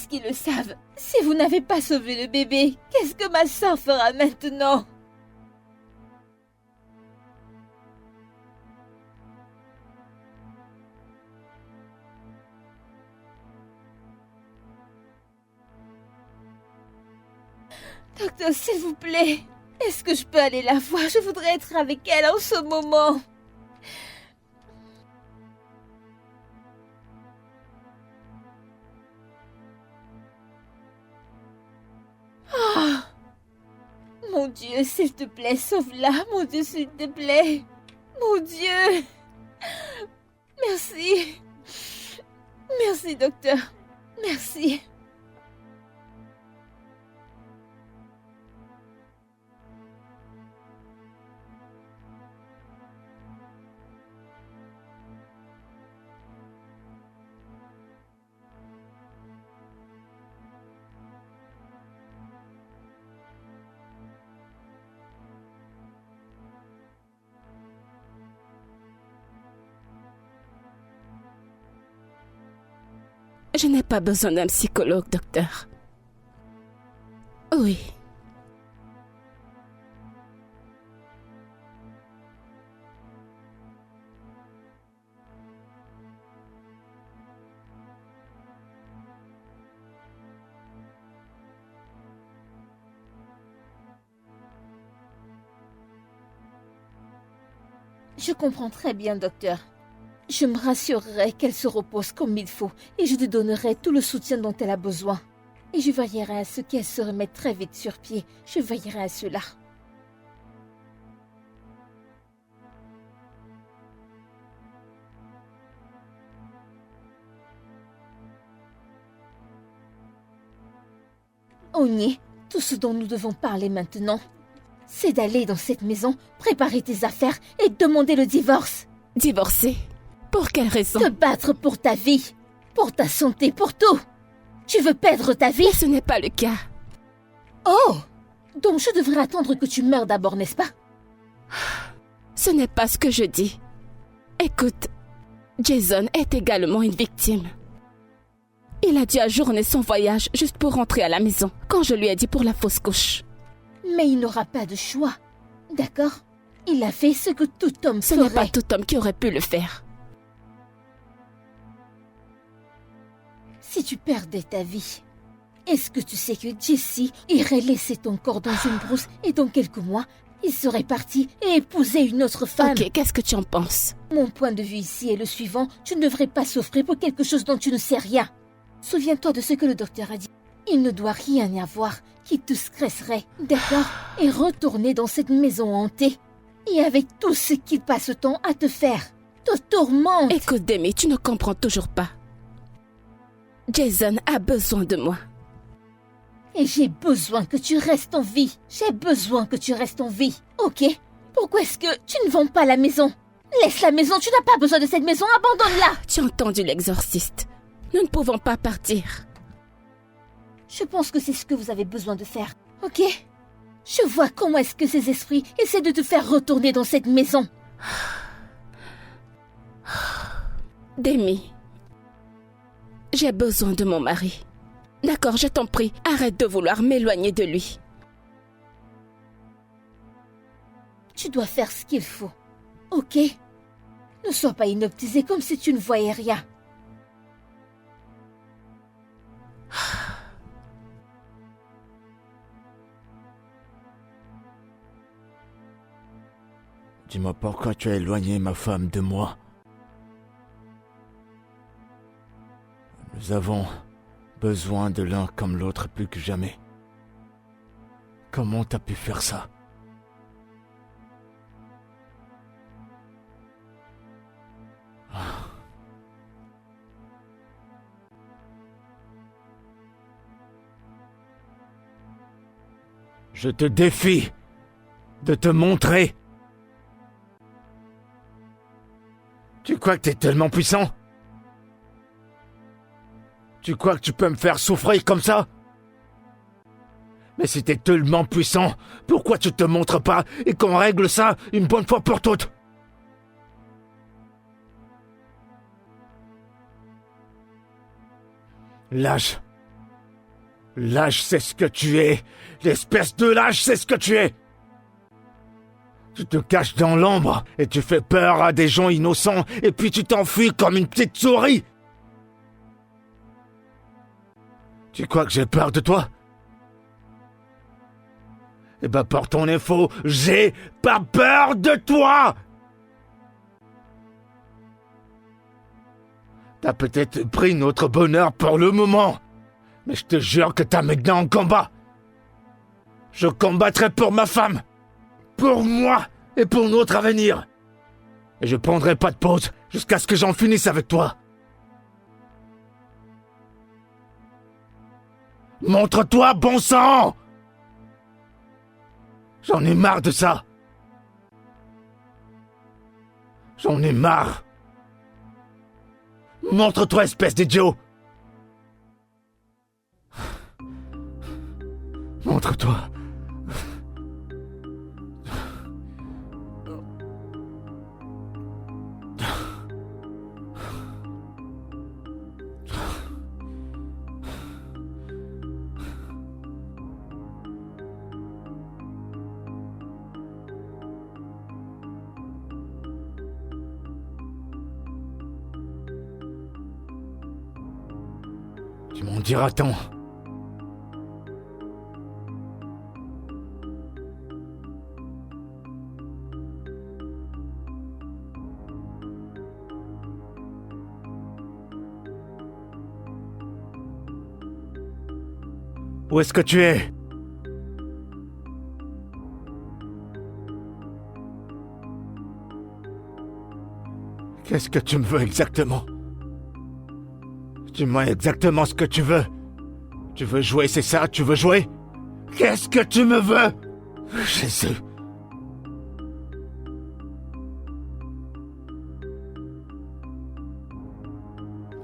qu'ils le savent, si vous n'avez pas sauvé le bébé, qu'est-ce que ma sœur fera maintenant? Docteur, s'il vous plaît, est-ce que je peux aller la voir? Je voudrais être avec elle en ce moment. Oh, mon Dieu, s'il te plaît, sauve-la. Mon Dieu, s'il te plaît. Mon Dieu. Merci. Merci, docteur. Merci. Je n'ai pas besoin d'un psychologue, docteur. Oui. Je comprends très bien, docteur. Je me rassurerai qu'elle se repose comme il faut et je lui donnerai tout le soutien dont elle a besoin. Et je veillerai à ce qu'elle se remette très vite sur pied. Je veillerai à cela. Ogné, tout ce dont nous devons parler maintenant, c'est d'aller dans cette maison, préparer tes affaires et demander le divorce. Divorcer? Pour quelle raison? Te battre pour ta vie, pour ta santé, pour tout. Tu veux perdre ta vie? Mais ce n'est pas le cas. Oh! Donc je devrais attendre que tu meurs d'abord, n'est-ce pas? Ce n'est pas ce que je dis. Écoute, Jason est également une victime. Il a dû ajourner son voyage juste pour rentrer à la maison, quand je lui ai dit pour la fausse couche. Mais il n'aura pas de choix, d'accord? Il a fait ce que tout homme Ce ferait. n'est pas tout homme qui aurait pu le faire. Si tu perdais ta vie, est-ce que tu sais que Jesse irait laisser ton corps dans une brousse et dans quelques mois, il serait parti et épouser une autre femme? Ok, qu'est-ce que tu en penses? Mon point de vue ici est le suivant, tu ne devrais pas souffrir pour quelque chose dont tu ne sais rien. Souviens-toi de ce que le docteur a dit. Il ne doit rien y avoir qui te stresserait, d'accord? Et retourner dans cette maison hantée. Et avec tout ce qu'il passe le temps à te faire, te tourmente. Écoute, Demi, tu ne comprends toujours pas. Jason a besoin de moi. Et j'ai besoin que tu restes en vie. J'ai besoin que tu restes en vie, ok? Pourquoi est-ce que tu ne vends pas la maison? Laisse la maison, tu n'as pas besoin de cette maison, abandonne-la. Tu as entendu l'exorciste. Nous ne pouvons pas partir. Je pense que c'est ce que vous avez besoin de faire, ok? Je vois comment est-ce que ces esprits essaient de te faire retourner dans cette maison. Demi, j'ai besoin de mon mari. D'accord, je t'en prie, arrête de vouloir m'éloigner de lui. Tu dois faire ce qu'il faut, ok? Ne sois pas inoptisé comme si tu ne voyais rien. Dis-moi pourquoi tu as éloigné ma femme de moi. Nous avons besoin de l'un comme l'autre plus que jamais. Comment t'as pu faire ça? Je te défie de te montrer. Tu crois que t'es tellement puissant? Tu crois que tu peux me faire souffrir comme ça? Mais si t'es tellement puissant, pourquoi tu te montres pas et qu'on règle ça une bonne fois pour toutes? Lâche. Lâche, c'est ce que tu es. L'espèce de lâche, c'est ce que tu es. Tu te caches dans l'ombre et tu fais peur à des gens innocents et puis tu t'enfuis comme une petite souris. Tu crois que j'ai peur de toi? Eh ben, pour ton info, j'ai pas peur de toi! T'as peut-être pris notre bonheur pour le moment, mais je te jure que t'as maintenant un combat. Je combattrai pour ma femme, pour moi et pour notre avenir. Et je prendrai pas de pause jusqu'à ce que j'en finisse avec toi. Montre-toi, bon sang! J'en ai marre de ça. J'en ai marre. Montre-toi, espèce d'idiot. Montre-toi. Tu m'en diras tant. Où est-ce que tu es? Qu'est-ce que tu me veux exactement? Dis-moi exactement ce que tu veux. Tu veux jouer, c'est ça? Tu veux jouer? Qu'est-ce que tu me veux? Jésus.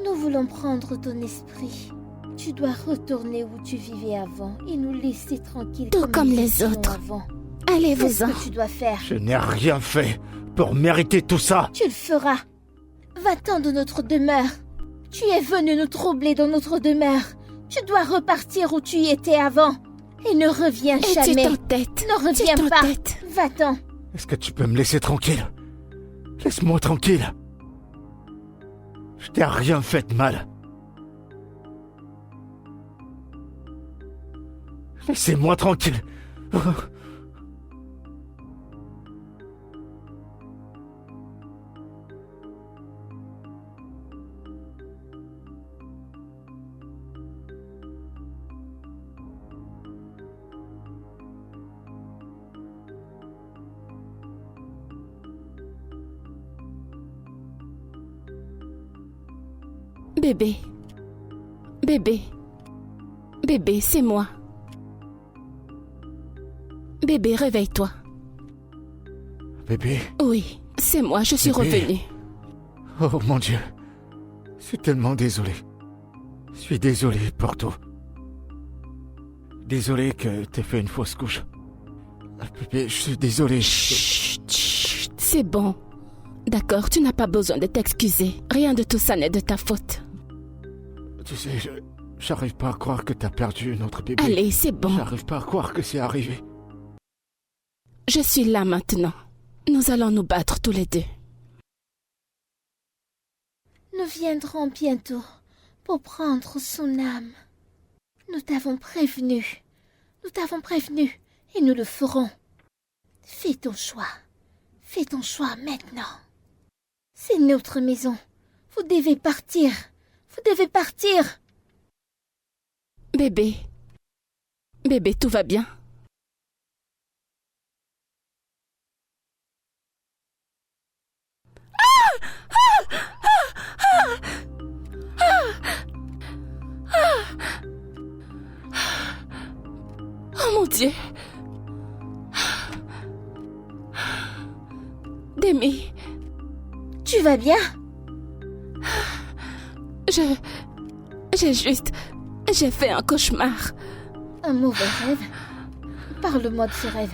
Nous voulons prendre ton esprit. Tu dois retourner où tu vivais avant et nous laisser tranquilles Tout comme nous les étions autres. avant. Allez-vous-en. Qu'est-ce que tu dois faire? Je n'ai rien fait pour mériter tout ça. Tu le feras. Va-t'en de notre demeure. Tu es venu nous troubler dans notre demeure. Tu dois repartir où tu y étais avant. Et ne reviens Et jamais. tu t'entêtes. Ne reviens Tu pas. t'entêtes. Va-t'en. Est-ce que tu peux me laisser tranquille? Laisse-moi tranquille. Je t'ai rien fait de mal. Laissez-moi tranquille. Bébé. Bébé. Bébé, c'est moi. Bébé, réveille-toi. Bébé. Oui, c'est moi, je suis Bébé. revenue. Oh mon Dieu. Je suis tellement désolé. Je suis désolé pour tout. Désolé que t'aies fait une fausse couche. Bébé, je suis désolé. Chut, chut, c'est bon. D'accord, tu n'as pas besoin de t'excuser. Rien de tout ça n'est de ta faute. Tu sais, j'arrive pas à croire que t'as perdu notre bébé. Allez, c'est bon. J'arrive pas à croire que c'est arrivé. Je suis là maintenant. Nous allons nous battre tous les deux. Nous viendrons bientôt pour prendre son âme. Nous t'avons prévenu. Nous t'avons prévenu et nous le ferons. Fais ton choix. Fais ton choix maintenant. C'est notre maison. Vous devez partir. Vous devez partir. Bébé. Bébé, tout va bien? Oh mon Dieu. Demi, Tu vas bien? j'ai fait un cauchemar. Un mauvais rêve? Parle-moi de ce rêve.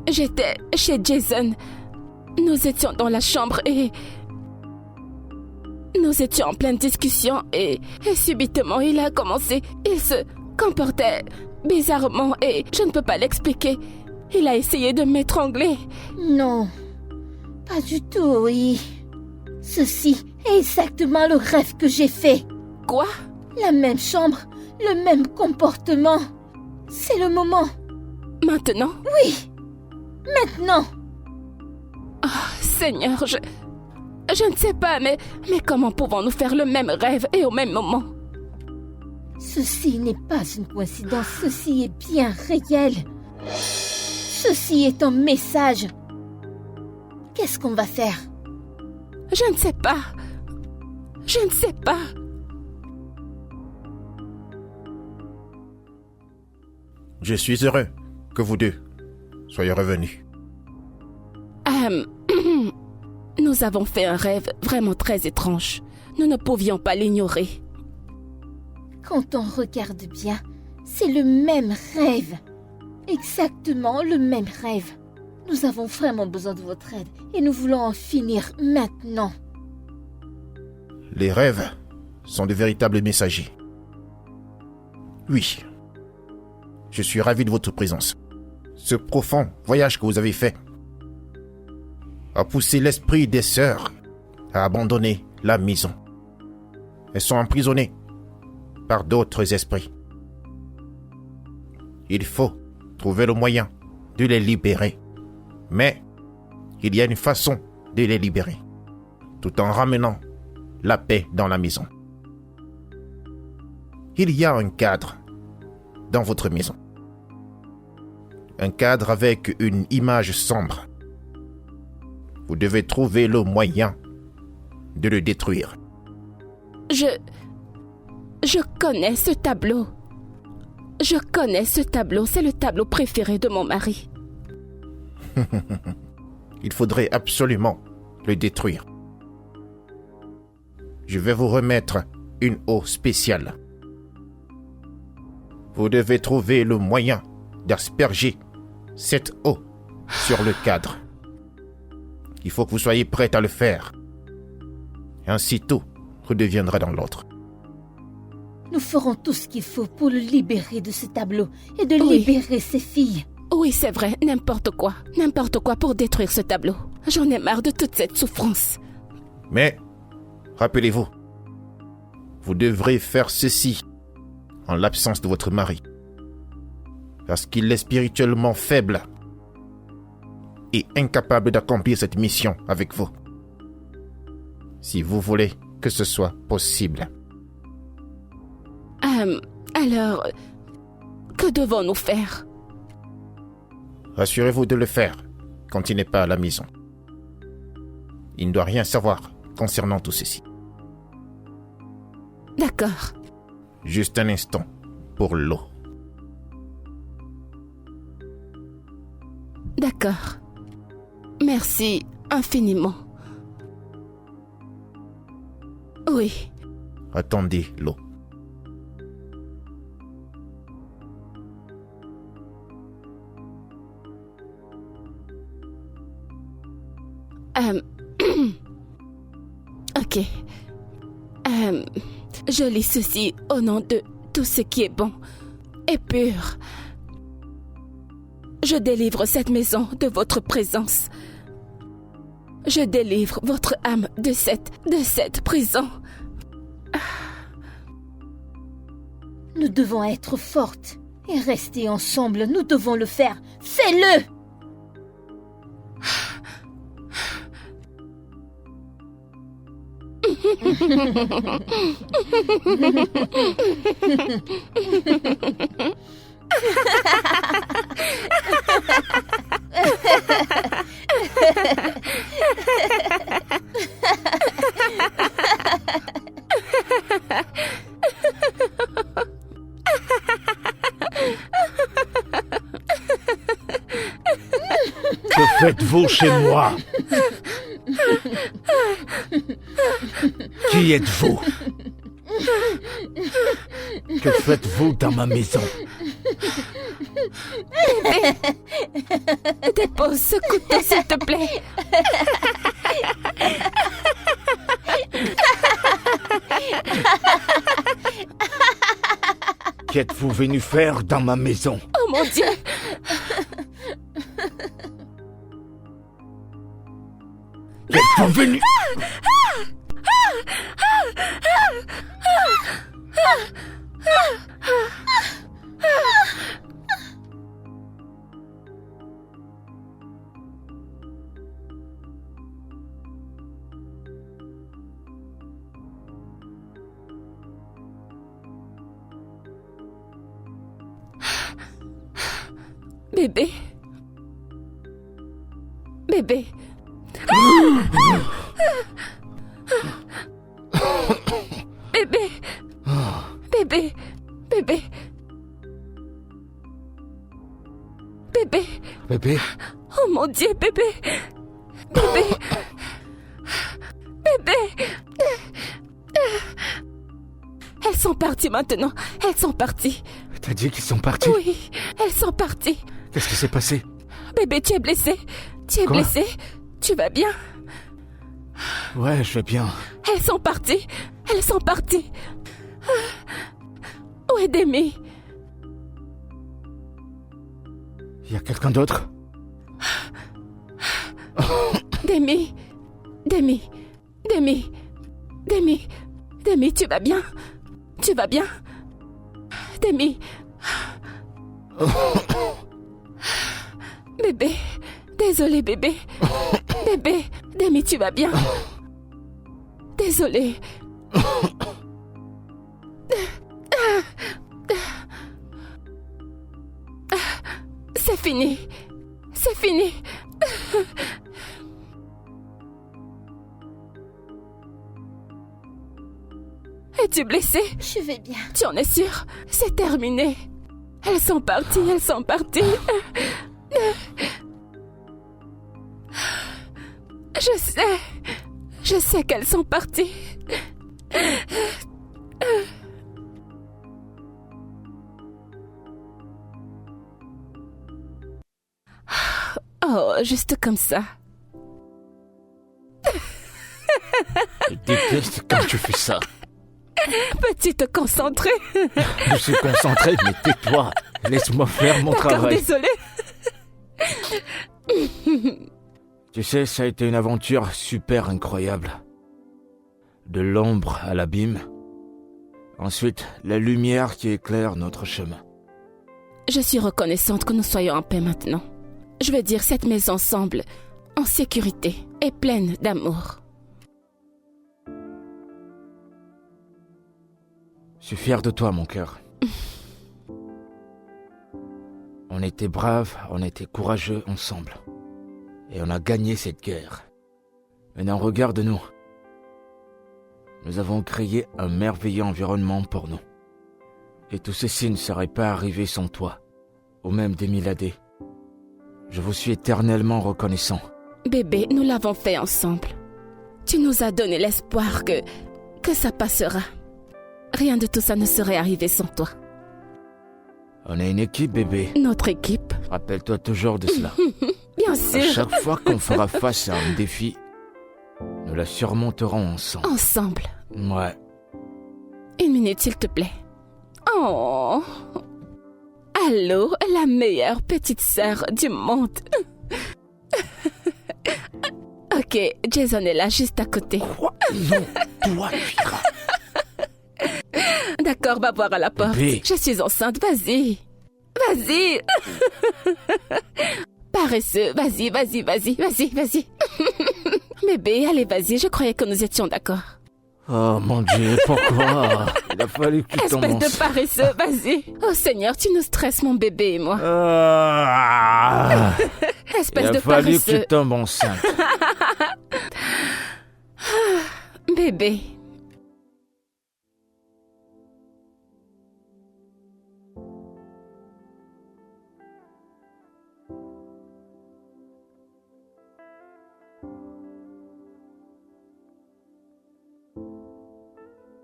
J'étais chez Jason. Nous étions dans la chambre et Nous étions en pleine discussion et subitement il a commencé. Il se comportait bizarrement et je ne peux pas l'expliquer. Il a essayé de m'étrangler. Non, pas du tout, oui. Ceci est exactement le rêve que j'ai fait. Quoi? La même chambre, le même comportement. C'est le moment. Maintenant? Oui, maintenant. Oh, Seigneur, je ne sais pas, mais comment pouvons-nous faire le même rêve et au même moment? Ceci n'est pas une coïncidence, ceci est bien réel. Ceci est un message. Qu'est-ce qu'on va faire? Je ne sais pas. Je ne sais pas. Je suis heureux que vous deux soyez revenus. Nous avons fait un rêve vraiment très étrange. Nous ne pouvions pas l'ignorer. Quand on regarde bien, c'est le même rêve. Exactement le même rêve. Nous avons vraiment besoin de votre aide et nous voulons en finir maintenant. Les rêves sont de véritables messagers. Oui, je suis ravi de votre présence. Ce profond voyage que vous avez fait a poussé l'esprit des sœurs à abandonner la maison. Elles sont emprisonnées par d'autres esprits. Il faut trouver le moyen de les libérer. Mais il y a une façon de les libérer, tout en ramenant la paix dans la maison. Il y a un cadre dans votre maison. Un cadre avec une image sombre. Vous devez trouver le moyen de le détruire. Je connais ce tableau. Je connais ce tableau. C'est le tableau préféré de mon mari. Il faudrait absolument le détruire. Je vais vous remettre une eau spéciale. Vous devez trouver le moyen d'asperger cette eau sur le cadre. Il faut que vous soyez prête à le faire. Ainsi tout redeviendra dans l'ordre. Nous ferons tout ce qu'il faut pour le libérer de ce tableau et de Oui. libérer ses filles. Oui, c'est vrai, n'importe quoi pour détruire ce tableau. J'en ai marre de toute cette souffrance. Mais, rappelez-vous, vous devrez faire ceci en l'absence de votre mari. Parce qu'il est spirituellement faible et incapable d'accomplir cette mission avec vous. Si vous voulez que ce soit possible. Alors, que devons-nous faire? Rassurez-vous de le faire quand il n'est pas à la maison. Il ne doit rien savoir concernant tout ceci. D'accord. Juste un instant pour l'eau. D'accord. Merci infiniment. Oui. Attendez l'eau. Ok. Je lis ceci au nom de tout ce qui est bon et pur. Je délivre cette maison de votre présence. Je délivre votre âme de cette prison. Nous devons être fortes et rester ensemble. Nous devons le faire. Fais-le! Que faites-vous chez moi? Qui êtes-vous? Que faites-vous dans ma maison? Dépose ce couteau, s'il te plaît. qu'êtes-vous venu faire dans ma maison? Oh mon Dieu! Qu'êtes-vous venu? Bébé. Bébé. Bébé. Bébé. Bébé. Bébé. Bébé? Oh mon Dieu, bébé. Bébé. Bébé. Elles sont parties maintenant. Elles sont parties. T'as dit qu'ils sont partis? Oui, elles sont parties. Qu'est-ce qui s'est passé? Bébé, tu es blessé. Tu es Quoi? blessé. Tu vas bien? Ouais, je vais bien. Elles sont parties. Elles sont parties. Où est Demi? Y a quelqu'un d'autre? Demi. Demi. Demi. Demi. Demi, tu vas bien? Tu vas bien? Demi. Bébé. Désolé, bébé. Bébé. Demi, tu vas bien? Désolé. C'est fini. C'est fini. Es-tu blessée? Je vais bien. Tu en es sûre? C'est terminé. Elles sont parties, elles sont parties. Je sais qu'elles sont parties. Oh, juste comme ça. Je déteste quand tu fais ça. Peux-tu te concentrer? Je suis concentré, mais tais-toi. Laisse-moi faire mon D'accord, travail. désolé. Tu sais, ça a été une aventure super incroyable. De l'ombre à l'abîme. Ensuite, la lumière qui éclaire notre chemin. Je suis reconnaissante que nous soyons en paix maintenant. Je veux dire, cette maison semble en sécurité et pleine d'amour. Je suis fier de toi, mon cœur. On était braves, on était courageux ensemble. Et on a gagné cette guerre. Maintenant, regarde-nous. Nous avons créé un merveilleux environnement pour nous. Et tout ceci ne serait pas arrivé sans toi, ou même des Miladé. Je vous suis éternellement reconnaissant. Bébé, nous l'avons fait ensemble. Tu nous as donné l'espoir que ça passera. Rien de tout ça ne serait arrivé sans toi. On est une équipe, bébé. Notre équipe. Rappelle-toi toujours de cela. Bien À sûr. chaque fois qu'on fera face à un défi, nous la surmonterons ensemble. Ensemble. Ouais. 1 minute, s'il te plaît. Oh. Allô, la meilleure petite sœur du monde. Ok, Jason est là, juste à côté. Quoi? Non, toi, tu iras. D'accord, va voir à la porte. Bébé. Je suis enceinte, vas-y. Vas-y. Paresseux, vas-y. Bébé, allez, vas-y, je croyais que nous étions d'accord. Oh mon Dieu, pourquoi? Il a fallu que tu tombes Espèce de enceinte. paresseux, vas-y. Oh Seigneur, tu nous stresses, mon bébé et moi. Il Espèce a de fallu que paresseux. tu tombes enceinte. Bébé.